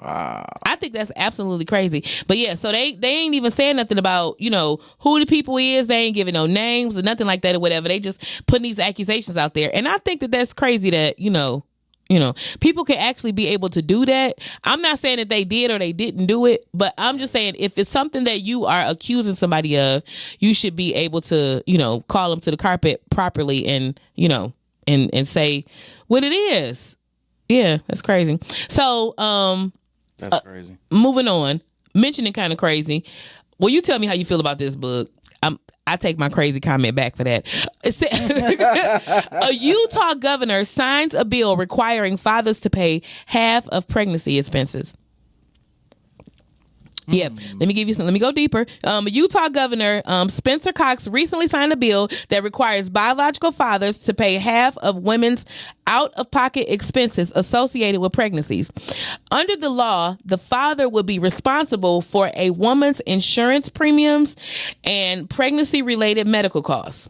Speaker 3: Wow.
Speaker 2: I think that's absolutely crazy. But yeah, so they ain't even saying nothing about, who the people is. They ain't giving no names or nothing like that or whatever. They just putting these accusations out there. And I think that that's crazy that, people can actually be able to do that. I'm not saying that they did or they didn't do it, but I'm just saying if it's something that you are accusing somebody of, you should be able to, call them to the carpet properly and, and say what it is. Yeah, that's crazy. So,
Speaker 3: that's crazy.
Speaker 2: Moving on, mentioning kind of crazy. Well, you tell me how you feel about this book. I take my crazy comment back for that. A Utah governor signs a bill requiring fathers to pay half of pregnancy expenses. Yeah, let me give you some. Let me go deeper. Utah Governor Spencer Cox recently signed a bill that requires biological fathers to pay half of women's out-of-pocket expenses associated with pregnancies. Under the law, the father would be responsible for a woman's insurance premiums and pregnancy-related medical costs.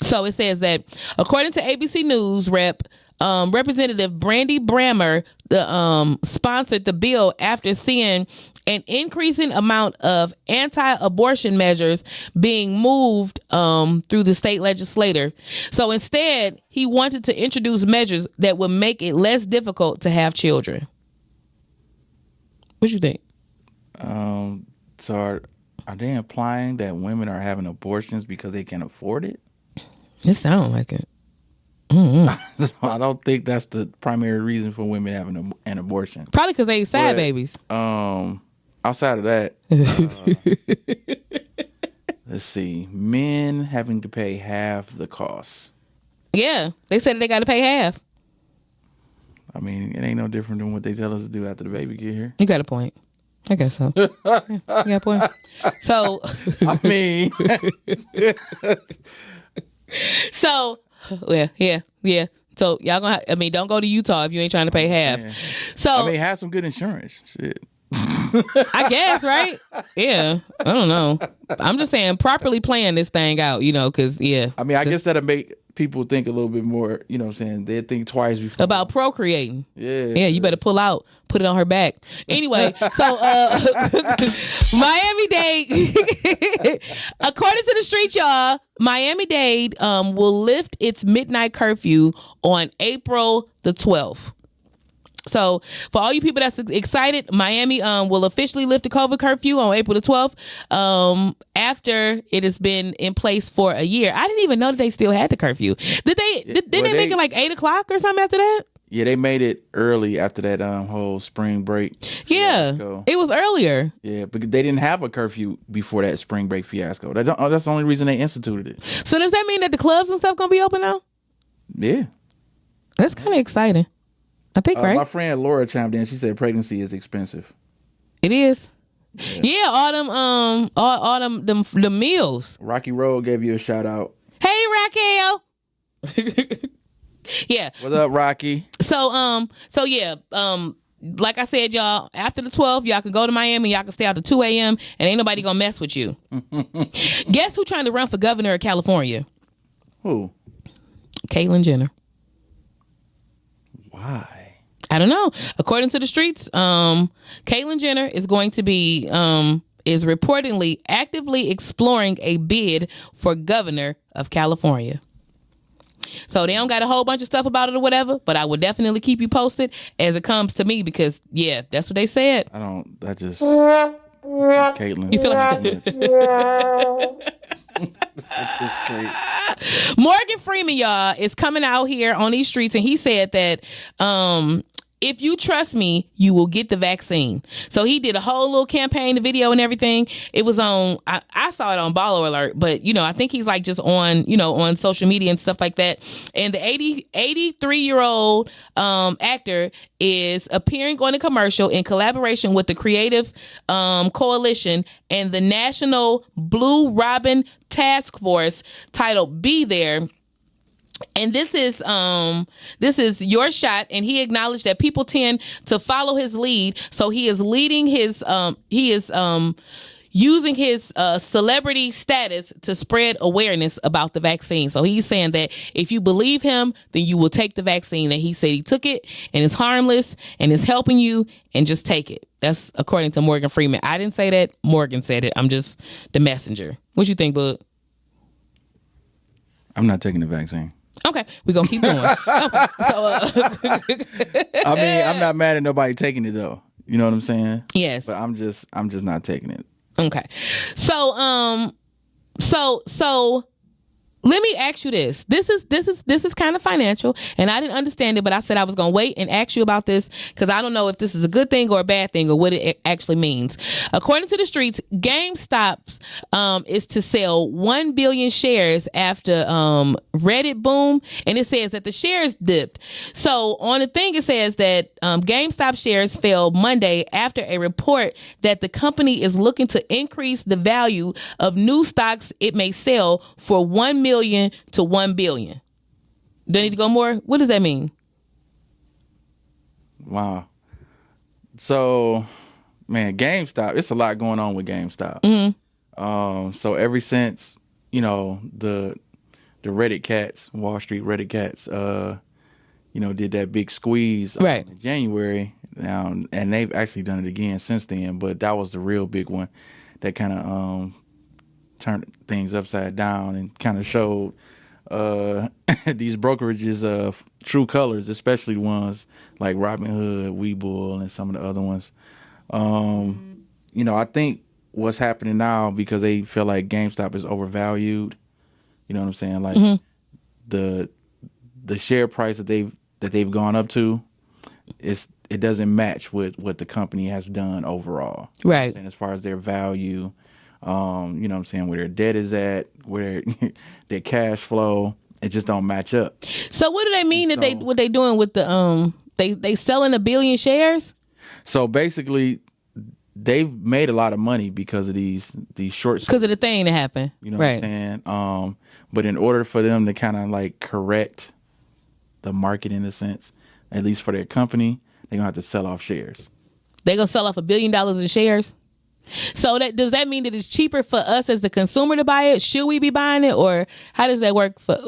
Speaker 2: So it says that, according to ABC News Representative Brandy Brammer, sponsored the bill after seeing an increasing amount of anti-abortion measures being moved through the state legislature. So instead, he wanted to introduce measures that would make it less difficult to have children. What you think?
Speaker 3: So are they implying that women are having abortions because they can afford it?
Speaker 2: It sounds like it.
Speaker 3: I don't think that's the primary reason for women having an abortion.
Speaker 2: Probably because they sad babies.
Speaker 3: Outside of that, let's see, men having to pay half the costs.
Speaker 2: Yeah, they said they got to pay half.
Speaker 3: I mean, it ain't no different than what they tell us to do after the baby get here.
Speaker 2: You got a point. I guess so. Yeah, you got a point. So,
Speaker 3: I mean,
Speaker 2: so yeah. So y'all gonna, don't go to Utah if you ain't trying to pay half.
Speaker 3: Yeah.
Speaker 2: So
Speaker 3: have some good insurance. Shit.
Speaker 2: I guess, right? Yeah. I don't know. I'm just saying, properly plan this thing out, because yeah.
Speaker 3: I mean, I guess that'll make people think a little bit more, you know what I'm saying? They think twice before.
Speaker 2: About procreating.
Speaker 3: Yeah.
Speaker 2: Yeah, you better pull out, put it on her back. Anyway, so Miami-Dade, according to the Street, y'all, Miami-Dade will lift its midnight curfew on April the 12th. So for all you people that's excited, Miami will officially lift the COVID curfew on April the 12th after it has been in place for a year. I didn't even know that they still had the curfew. Didn't they make it like 8 o'clock or something after that?
Speaker 3: Yeah, they made it early after that whole spring break fiasco.
Speaker 2: It was earlier.
Speaker 3: Yeah, but they didn't have a curfew before that spring break fiasco. That's the only reason they instituted it.
Speaker 2: So does that mean that the clubs and stuff gonna be open now?
Speaker 3: Yeah.
Speaker 2: That's kind of exciting. I think, right?
Speaker 3: My friend Laura chimed in. She said pregnancy is expensive.
Speaker 2: It is. Yeah, all them meals.
Speaker 3: Rocky Road gave you a shout out.
Speaker 2: Hey, Raquel. Yeah.
Speaker 3: What's up, Rocky?
Speaker 2: So yeah, like I said, y'all, after the 12th, y'all can go to Miami, y'all can stay out to 2 a.m. and ain't nobody gonna mess with you. Guess who trying to run for governor of California?
Speaker 3: Who?
Speaker 2: Caitlyn Jenner.
Speaker 3: Why?
Speaker 2: I don't know. According to the streets, Caitlyn Jenner is going to be is reportedly actively exploring a bid for governor of California. So they don't got a whole bunch of stuff about it or whatever, but I will definitely keep you posted as it comes to me because, yeah, that's what they said.
Speaker 3: Caitlyn.
Speaker 2: You feel like
Speaker 3: That's just great.
Speaker 2: Morgan Freeman, y'all, is coming out here on these streets, and he said that if you trust me, you will get the vaccine. So he did a whole little campaign, the video and everything. It was on, I saw it on Baller Alert, but, I think he's like just on, on social media and stuff like that. And the 83-year-old actor is appearing on a commercial in collaboration with the Creative Coalition and the National Blue Ribbon Task Force titled Be There. And this is your shot, and he acknowledged that people tend to follow his lead, so he is leading his using his celebrity status to spread awareness about the vaccine. So he's saying that if you believe him, then you will take the vaccine. That he said he took it and it's harmless and it's helping you, and just take it. That's according to Morgan Freeman. I didn't say that. Morgan said it. I'm just the messenger. What you think, bud?
Speaker 3: I'm not taking the vaccine.
Speaker 2: Okay, we're gonna keep going. Okay, so
Speaker 3: I mean, I'm not mad at nobody taking it though. You know what I'm saying?
Speaker 2: Yes.
Speaker 3: But I'm just not taking it.
Speaker 2: Okay. So let me ask you this. This is kind of financial, and I didn't understand it, but I said I was going to wait and ask you about this because I don't know if this is a good thing or a bad thing or what it actually means. According to the streets, GameStop is to sell 1 billion shares after Reddit boom, and it says that the shares dipped. So on the thing, it says that GameStop shares fell Monday after a report that the company is looking to increase the value of new stocks it may sell for 1 million to 1 billion. Do I need to go more? What does that mean?
Speaker 3: Wow. So, man, GameStop, it's a lot going on with GameStop.
Speaker 2: Mm-hmm.
Speaker 3: So ever since, the Reddit cats, Wall Street Reddit cats, did that big squeeze
Speaker 2: right
Speaker 3: in January now, and they've actually done it again since then, but that was the real big one that kind of turned things upside down and kind of showed these brokerages true colors, especially the ones like Robinhood, Webull, and some of the other ones. I think what's happening now, because they feel like GameStop is overvalued. You know what I'm saying? Like the share price that they've gone up to, it doesn't match with what the company has done overall.
Speaker 2: Right.
Speaker 3: And as far as their value. You know what I'm saying, where their debt is at, where their cash flow, it just don't match up.
Speaker 2: So what do they mean what they doing with the they selling 1 billion shares?
Speaker 3: So basically they've made a lot of money because of these short,
Speaker 2: because of the thing that happened.
Speaker 3: You know what I'm saying? But in order for them to kind of like correct the market in a sense, at least for their company, they're gonna have to sell off shares.
Speaker 2: They're gonna sell off $1 billion in shares? So does that mean that it's cheaper for us as the consumer to buy it? Should we be buying it, or how does that work for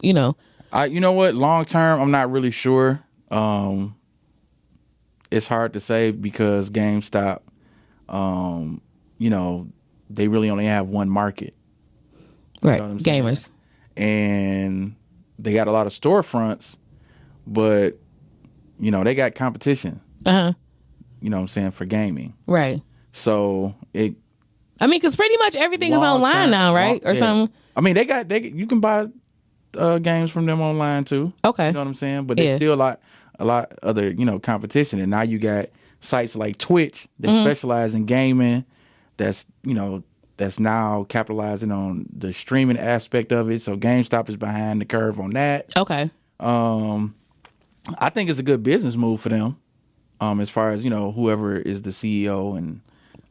Speaker 2: you know what, long term, I'm not really sure. It's hard to say because GameStop, they really only have one market. Right. You know gamers. And they got a lot of storefronts, but they got competition. You know what I'm saying, for gaming. Right. So because pretty much everything is online now, right? Or something. I mean, you can buy
Speaker 3: games from them online too.
Speaker 2: Okay.
Speaker 3: You know what I'm saying? But there's still a lot other, competition. And now you got sites like Twitch that specialize in gaming that's now capitalizing on the streaming aspect of it. So GameStop is behind the curve on that.
Speaker 2: Okay.
Speaker 3: I think it's a good business move for them. As far as, whoever is the CEO and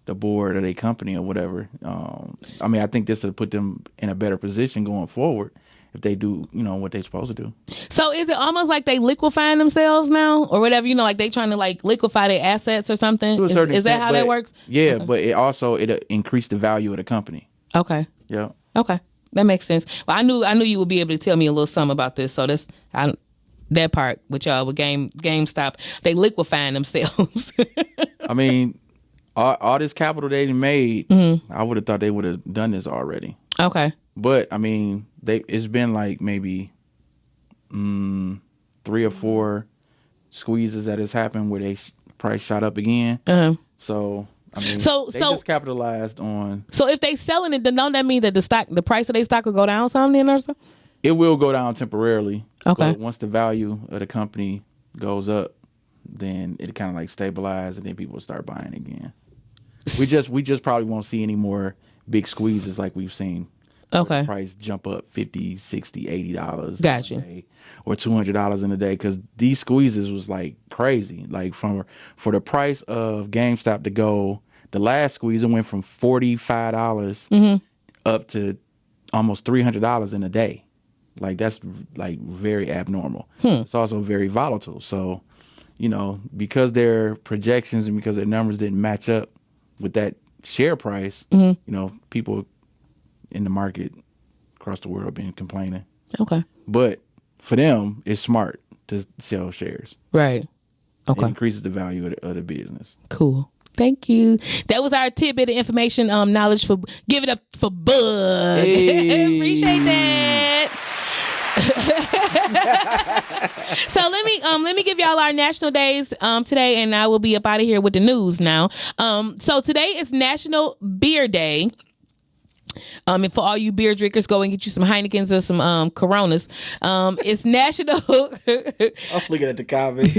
Speaker 3: the board of their company or whatever. I think this will put them in a better position going forward if they do, what they're supposed to do.
Speaker 2: So is it almost like they liquefying themselves now or whatever, like they trying to like liquefy their assets or something?
Speaker 3: To a certain
Speaker 2: is that
Speaker 3: extent,
Speaker 2: how that works?
Speaker 3: Yeah, but it'll increase the value of the company.
Speaker 2: Okay.
Speaker 3: Yeah.
Speaker 2: Okay. That makes sense. Well, I knew you would be able to tell me a little something about this. So that part with y'all with GameStop, they liquefying themselves.
Speaker 3: I mean, all this capital they made, I would have thought they would have done this already.
Speaker 2: Okay.
Speaker 3: But I mean, it's been like maybe 3 or 4 squeezes that has happened where they price shot up again. So I mean, they just capitalized on.
Speaker 2: So if they selling it, then don't that mean that the price of their stock will go down something or something?
Speaker 3: It will go down temporarily.
Speaker 2: Okay.
Speaker 3: But once the value of the company goes up, then it kind of like stabilize, and then people will start buying again. We just probably won't see any more big squeezes like we've seen.
Speaker 2: Okay.
Speaker 3: The price jump up $50, $60, $80
Speaker 2: Gotcha.
Speaker 3: in a day, or $200 in a day, because these squeezes was like crazy. Like for the price of GameStop to go, the last squeeze it went from $45 up to almost $300 in a day. Like that's like very abnormal. It's also very volatile. So, because their projections and because their numbers didn't match up with that share price, people in the market across the world have been complaining.
Speaker 2: Okay.
Speaker 3: But for them, it's smart to sell shares.
Speaker 2: Right. Okay.
Speaker 3: It increases the value of the business.
Speaker 2: Cool. Thank you. That was our tidbit of information, knowledge for Give It Up for Bud.
Speaker 3: Hey.
Speaker 2: Appreciate that. So let me give y'all our national days today, and I will be up out of here with the news now. So today is National Beer Day. And for all you beer drinkers, go and get you some Heinekens or some Coronas. It's National
Speaker 3: I'm looking at the comments.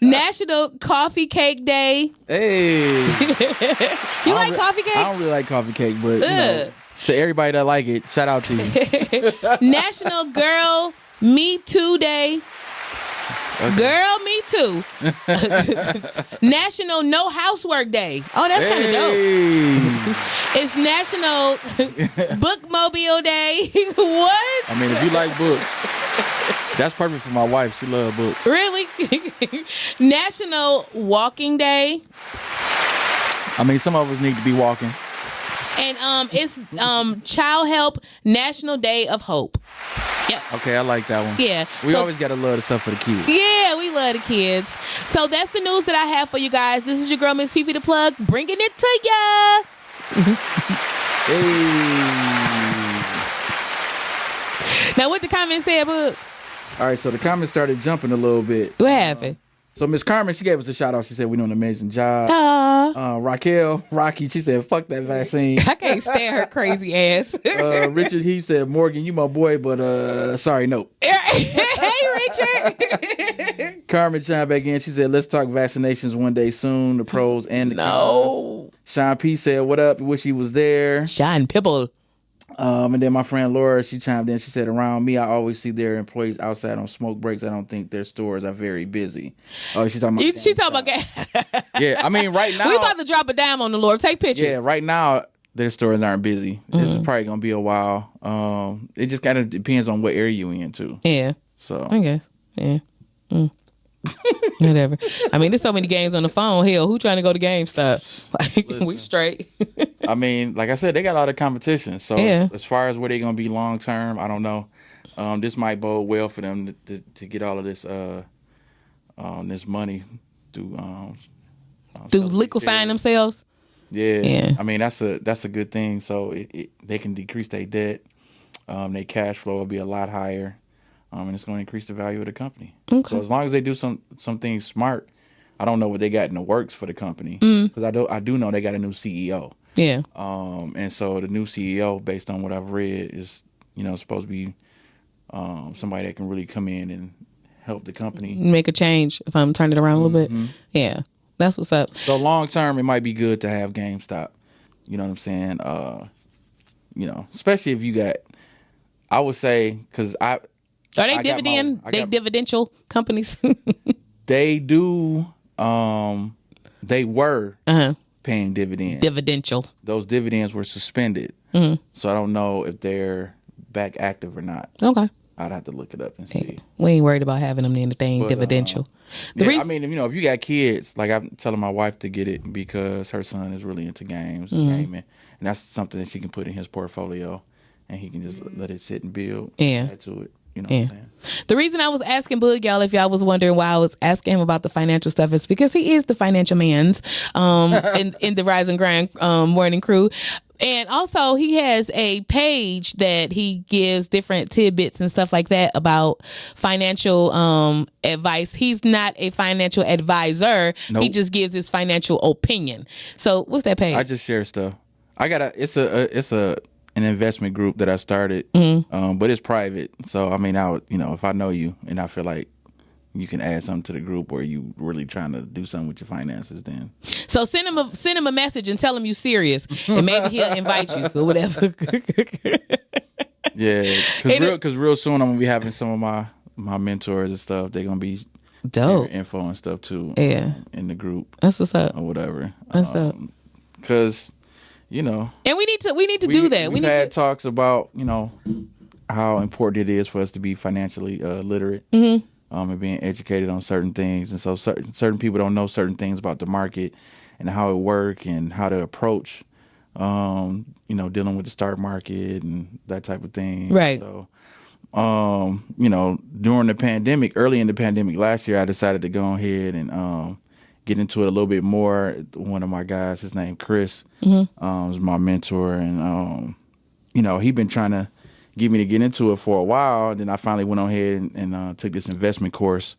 Speaker 2: National Coffee Cake Day.
Speaker 3: Hey.
Speaker 2: You like coffee cake?
Speaker 3: I don't really like coffee cake, but to everybody that like it, shout out to you.
Speaker 2: National Girl Me Too Day. Okay. Girl, me too. National No Housework Day. Oh, that's kind of dope. It's National Bookmobile Day. What?
Speaker 3: I mean, if you like books, that's perfect for my wife. She loves books.
Speaker 2: Really? National Walking Day.
Speaker 3: I mean, some of us need to be walking.
Speaker 2: And it's Child Help National Day of Hope. Yep.
Speaker 3: Okay, I like that one.
Speaker 2: Yeah.
Speaker 3: We always got to love the stuff for the kids.
Speaker 2: Yeah, we love the kids. So that's the news that I have for you guys. This is your girl, Miss Fifi the Plug, bringing it to ya. Now, what the comments say, Book?
Speaker 3: All right, so the comments started jumping a little bit.
Speaker 2: What happened?
Speaker 3: So Miss Carmen, she gave us a shout out. She said, we're doing an amazing job. Raquel, Rocky, she said, fuck that vaccine.
Speaker 2: I can't stand her crazy ass.
Speaker 3: Richard, he said, Morgan, you my boy, but sorry, no.
Speaker 2: Hey, Richard.
Speaker 3: Carmen chimed back in. She said, let's talk vaccinations one day soon, the pros and the cons. Sean P said, what up? Wish he was there.
Speaker 2: Sean Pibble.
Speaker 3: And then my friend Laura, she chimed in. She said, around me, I always see their employees outside on smoke breaks. I don't think their stores are very busy. Oh, she's talking about
Speaker 2: She talking about gas.
Speaker 3: Yeah, I mean, right now.
Speaker 2: We about to drop a dime on the Lord. Take pictures.
Speaker 3: Yeah, right now, their stores aren't busy. This is probably going to be a while. It just kind of depends on what area you're in, too.
Speaker 2: Yeah.
Speaker 3: So
Speaker 2: I guess. Yeah. Whatever. I mean, there's so many games on the phone. Hell, who trying to go to GameStop? Like, we straight.
Speaker 3: I mean, like I said, they got a lot of competition. So as far as where they're going to be long term, I don't know. This might bode well for them to get all of this this money through
Speaker 2: liquefying themselves.
Speaker 3: Yeah. I mean, that's a good thing. So they can decrease their debt. Their cash flow will be a lot higher. And it's going to increase the value of the company. Okay. So as long as they do some things smart, I don't know what they got in the works for the company, because I do know they got a new CEO.
Speaker 2: Yeah.
Speaker 3: And so the new CEO, based on what I've read, is supposed to be somebody that can really come in and help the company
Speaker 2: make a change, turn it around a little bit. Yeah, that's what's up.
Speaker 3: So long term, it might be good to have GameStop. You know what I'm saying? Especially if you got, I would say, because
Speaker 2: are they dividential companies?
Speaker 3: They do. They were paying dividends.
Speaker 2: Dividential.
Speaker 3: Those dividends were suspended. So I don't know if they're back active or not.
Speaker 2: Okay.
Speaker 3: I'd have to look it up and see.
Speaker 2: We ain't worried about having them anything dividential.
Speaker 3: I mean, if you got kids, like I'm telling my wife to get it because her son is really into games and gaming, and that's something that she can put in his portfolio, and he can just let it sit and build. Add to it. You know what I'm saying?
Speaker 2: The reason I was asking Boog, y'all, if y'all was wondering why I was asking him about the financial stuff, is because he is the financial man's in the Rise and Grind morning crew. And also he has a page that he gives different tidbits and stuff like that about financial advice. He's not a financial advisor.
Speaker 3: Nope.
Speaker 2: He just gives his financial opinion. So what's that page?
Speaker 3: I just share stuff. It's an investment group that I started, but it's private. So I mean, if I know you and I feel like you can add something to the group, or you really trying to do something with your finances, then
Speaker 2: so send him a message and tell him you serious, and maybe he'll invite you or whatever.
Speaker 3: Yeah, because real soon I'm gonna be having some of my mentors and stuff. They're gonna be
Speaker 2: dope
Speaker 3: info and stuff too.
Speaker 2: Yeah,
Speaker 3: in the group.
Speaker 2: That's what's up.
Speaker 3: Or whatever.
Speaker 2: That's up.
Speaker 3: Because and
Speaker 2: we need to do that.
Speaker 3: We've had talks about how important it is for us to be financially literate. And being educated on certain things. And so certain people don't know certain things about the market and how it works and how to approach, dealing with the stock market and that type of thing.
Speaker 2: Right.
Speaker 3: So, during the pandemic, early in the pandemic last year, I decided to go ahead and get into it a little bit more. One of my guys, his name Chris, is my mentor. And, he'd been trying to get me to get into it for a while. And then I finally went on ahead and took this investment course.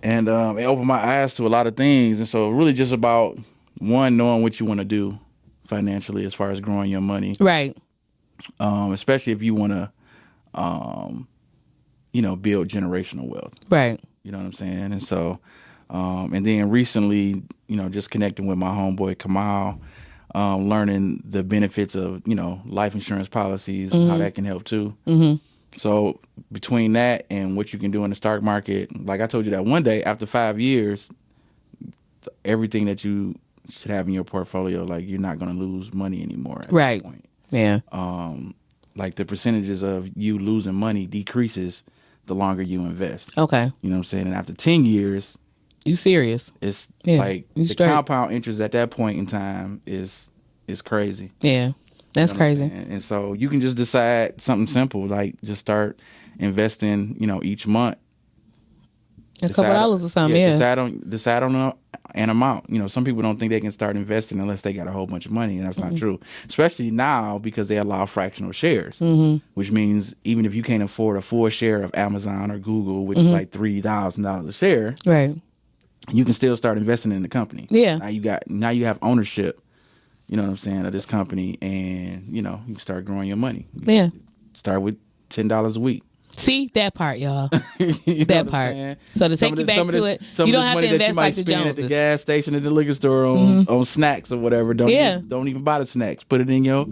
Speaker 3: And it opened my eyes to a lot of things. And so really just about, one, knowing what you want to do financially as far as growing your money.
Speaker 2: Right.
Speaker 3: Especially if you want to, build generational wealth.
Speaker 2: Right.
Speaker 3: You know what I'm saying? And so, and then recently, just connecting with my homeboy Kamal, learning the benefits of, life insurance policies and how that can help too. So between that and what you can do in the stock market, like I told you that one day after 5 years, everything that you should have in your portfolio, like you're not going to lose money anymore at that point.
Speaker 2: Yeah.
Speaker 3: Like the percentages of you losing money decreases the longer you invest.
Speaker 2: Okay.
Speaker 3: You know what I'm saying? And after 10 years,
Speaker 2: you serious?
Speaker 3: It's like the compound interest at that point in time is crazy.
Speaker 2: Yeah, that's crazy.
Speaker 3: And so you can just decide something simple, like just start investing, each month.
Speaker 2: A couple dollars or something, yeah.
Speaker 3: Decide on an amount. Some people don't think they can start investing unless they got a whole bunch of money, and that's not true. Especially now because they allow fractional shares, which means even if you can't afford a full share of Amazon or Google, which is like $3,000 a share,
Speaker 2: right?
Speaker 3: You can still start investing in the company.
Speaker 2: Yeah.
Speaker 3: Now you have ownership, you know what I'm saying, of this company, and you can start growing your money.
Speaker 2: Yeah.
Speaker 3: Start with $10 a week.
Speaker 2: See that part, y'all. That part. So to take you back to it, you don't have to invest like the Joneses.
Speaker 3: At the gas station, at the liquor store, on snacks or whatever. Don't even buy the snacks. Put it in a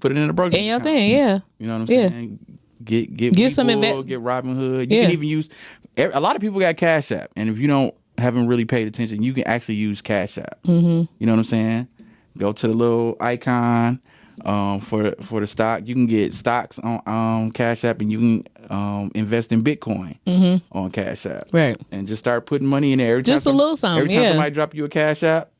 Speaker 3: brokerage
Speaker 2: in your
Speaker 3: account.
Speaker 2: thing. Yeah.
Speaker 3: You know what I'm saying? Get
Speaker 2: some
Speaker 3: get Robinhood. You can even use. A lot of people got Cash App, and if you haven't really paid attention, you can actually use Cash App. You know what I'm saying? Go to the little icon for the stock. You can get stocks on Cash App, and you can invest in Bitcoin on Cash App.
Speaker 2: Right.
Speaker 3: And just start putting money in there.
Speaker 2: Just a little something.
Speaker 3: Every time somebody drop you a Cash App,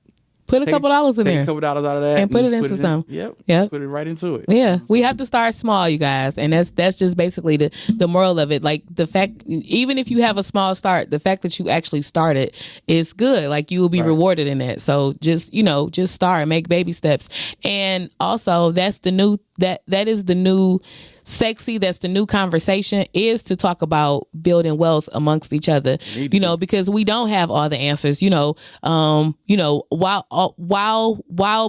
Speaker 2: put a couple dollars in there.
Speaker 3: Take a couple dollars out of that
Speaker 2: and put it into something.
Speaker 3: Yep. Put it right into it.
Speaker 2: Yeah. We have to start small, you guys. And that's just basically the moral of it. Like the fact, even if you have a small start, the fact that you actually started is good. Like you will be rewarded in that. So just start and make baby steps. And also that's the new that is the new sexy, that's the new conversation, is to talk about building wealth amongst each other, because we don't have all the answers. While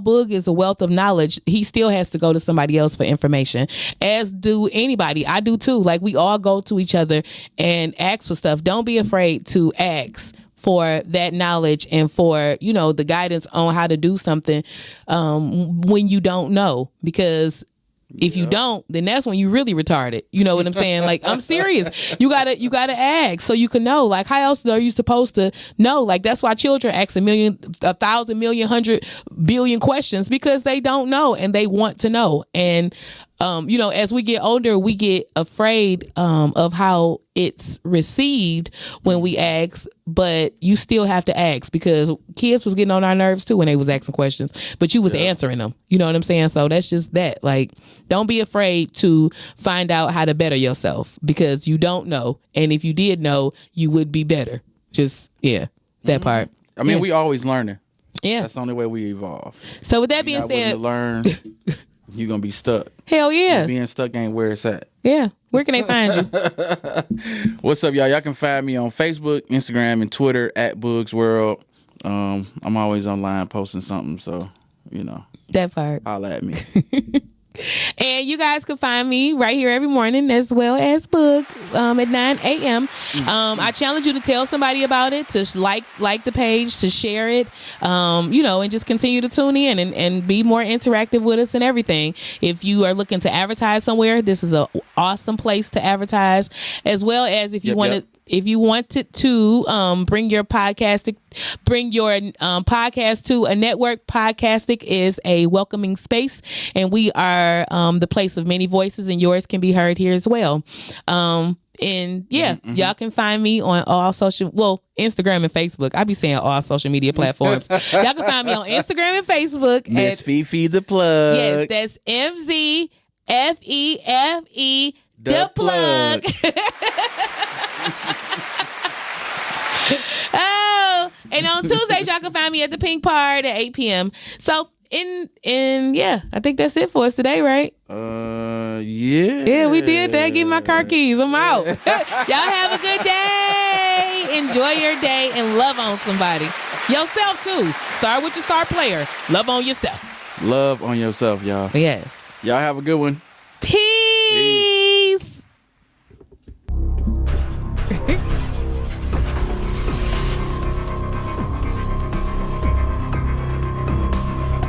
Speaker 2: Boog is a wealth of knowledge, he still has to go to somebody else for information, as do anybody. I do too. Like, we all go to each other and ask for stuff. Don't be afraid to ask for that knowledge and for, the guidance on how to do something when you don't know, because if you don't, then that's when you really retarded. You know what I'm saying? Like, I'm serious. You gotta ask so you can know. Like, how else are you supposed to know? Like, that's why children ask 1,000,000, 100 billion questions, because they don't know and they want to know. And as we get older, we get afraid of how it's received when we ask, but you still have to ask, because kids was getting on our nerves too when they was asking questions, but you was answering them. You know what I'm saying? So that's just that. Like, don't be afraid to find out how to better yourself, because you don't know. And if you did know, you would be better. Just, that part.
Speaker 3: I mean, we always learning.
Speaker 2: Yeah.
Speaker 3: That's the only way we evolve.
Speaker 2: So with that being said,
Speaker 3: to learn, you're going to be stuck.
Speaker 2: Hell yeah.
Speaker 3: Being stuck ain't where it's at.
Speaker 2: Yeah. Where can they find you?
Speaker 3: What's up, y'all? Y'all can find me on Facebook, Instagram, and Twitter at Boogs World. I'm always online posting something, so,
Speaker 2: that part.
Speaker 3: Holla at me.
Speaker 2: And you guys can find me right here every morning, as well as Boog at 9 a.m. I challenge you to tell somebody about it, to like the page, to share it, and just continue to tune in and be more interactive with us and everything. If you are looking to advertise somewhere, this is an awesome place to advertise, as well as if you wanted. If you wanted to bring your podcast to a network, Podcastic is a welcoming space, and we are the place of many voices, and yours can be heard here as well. Y'all can find me on all Instagram and Facebook. I be saying all social media platforms. Y'all can find me on Instagram and Facebook.
Speaker 3: Miss Fifi the Plug.
Speaker 2: Yes, that's MZFEFE the Plug. Oh, and on Tuesdays y'all can find me at the Pink Part at 8 p.m. So I think that's it for us today, right?
Speaker 3: Yeah,
Speaker 2: we did that. Give me my car keys. I'm out. Y'all have a good day. Enjoy your day and love on somebody. Yourself too. Start with your star player. Love on yourself.
Speaker 3: Love on yourself, y'all.
Speaker 2: Yes.
Speaker 3: Y'all have a good one.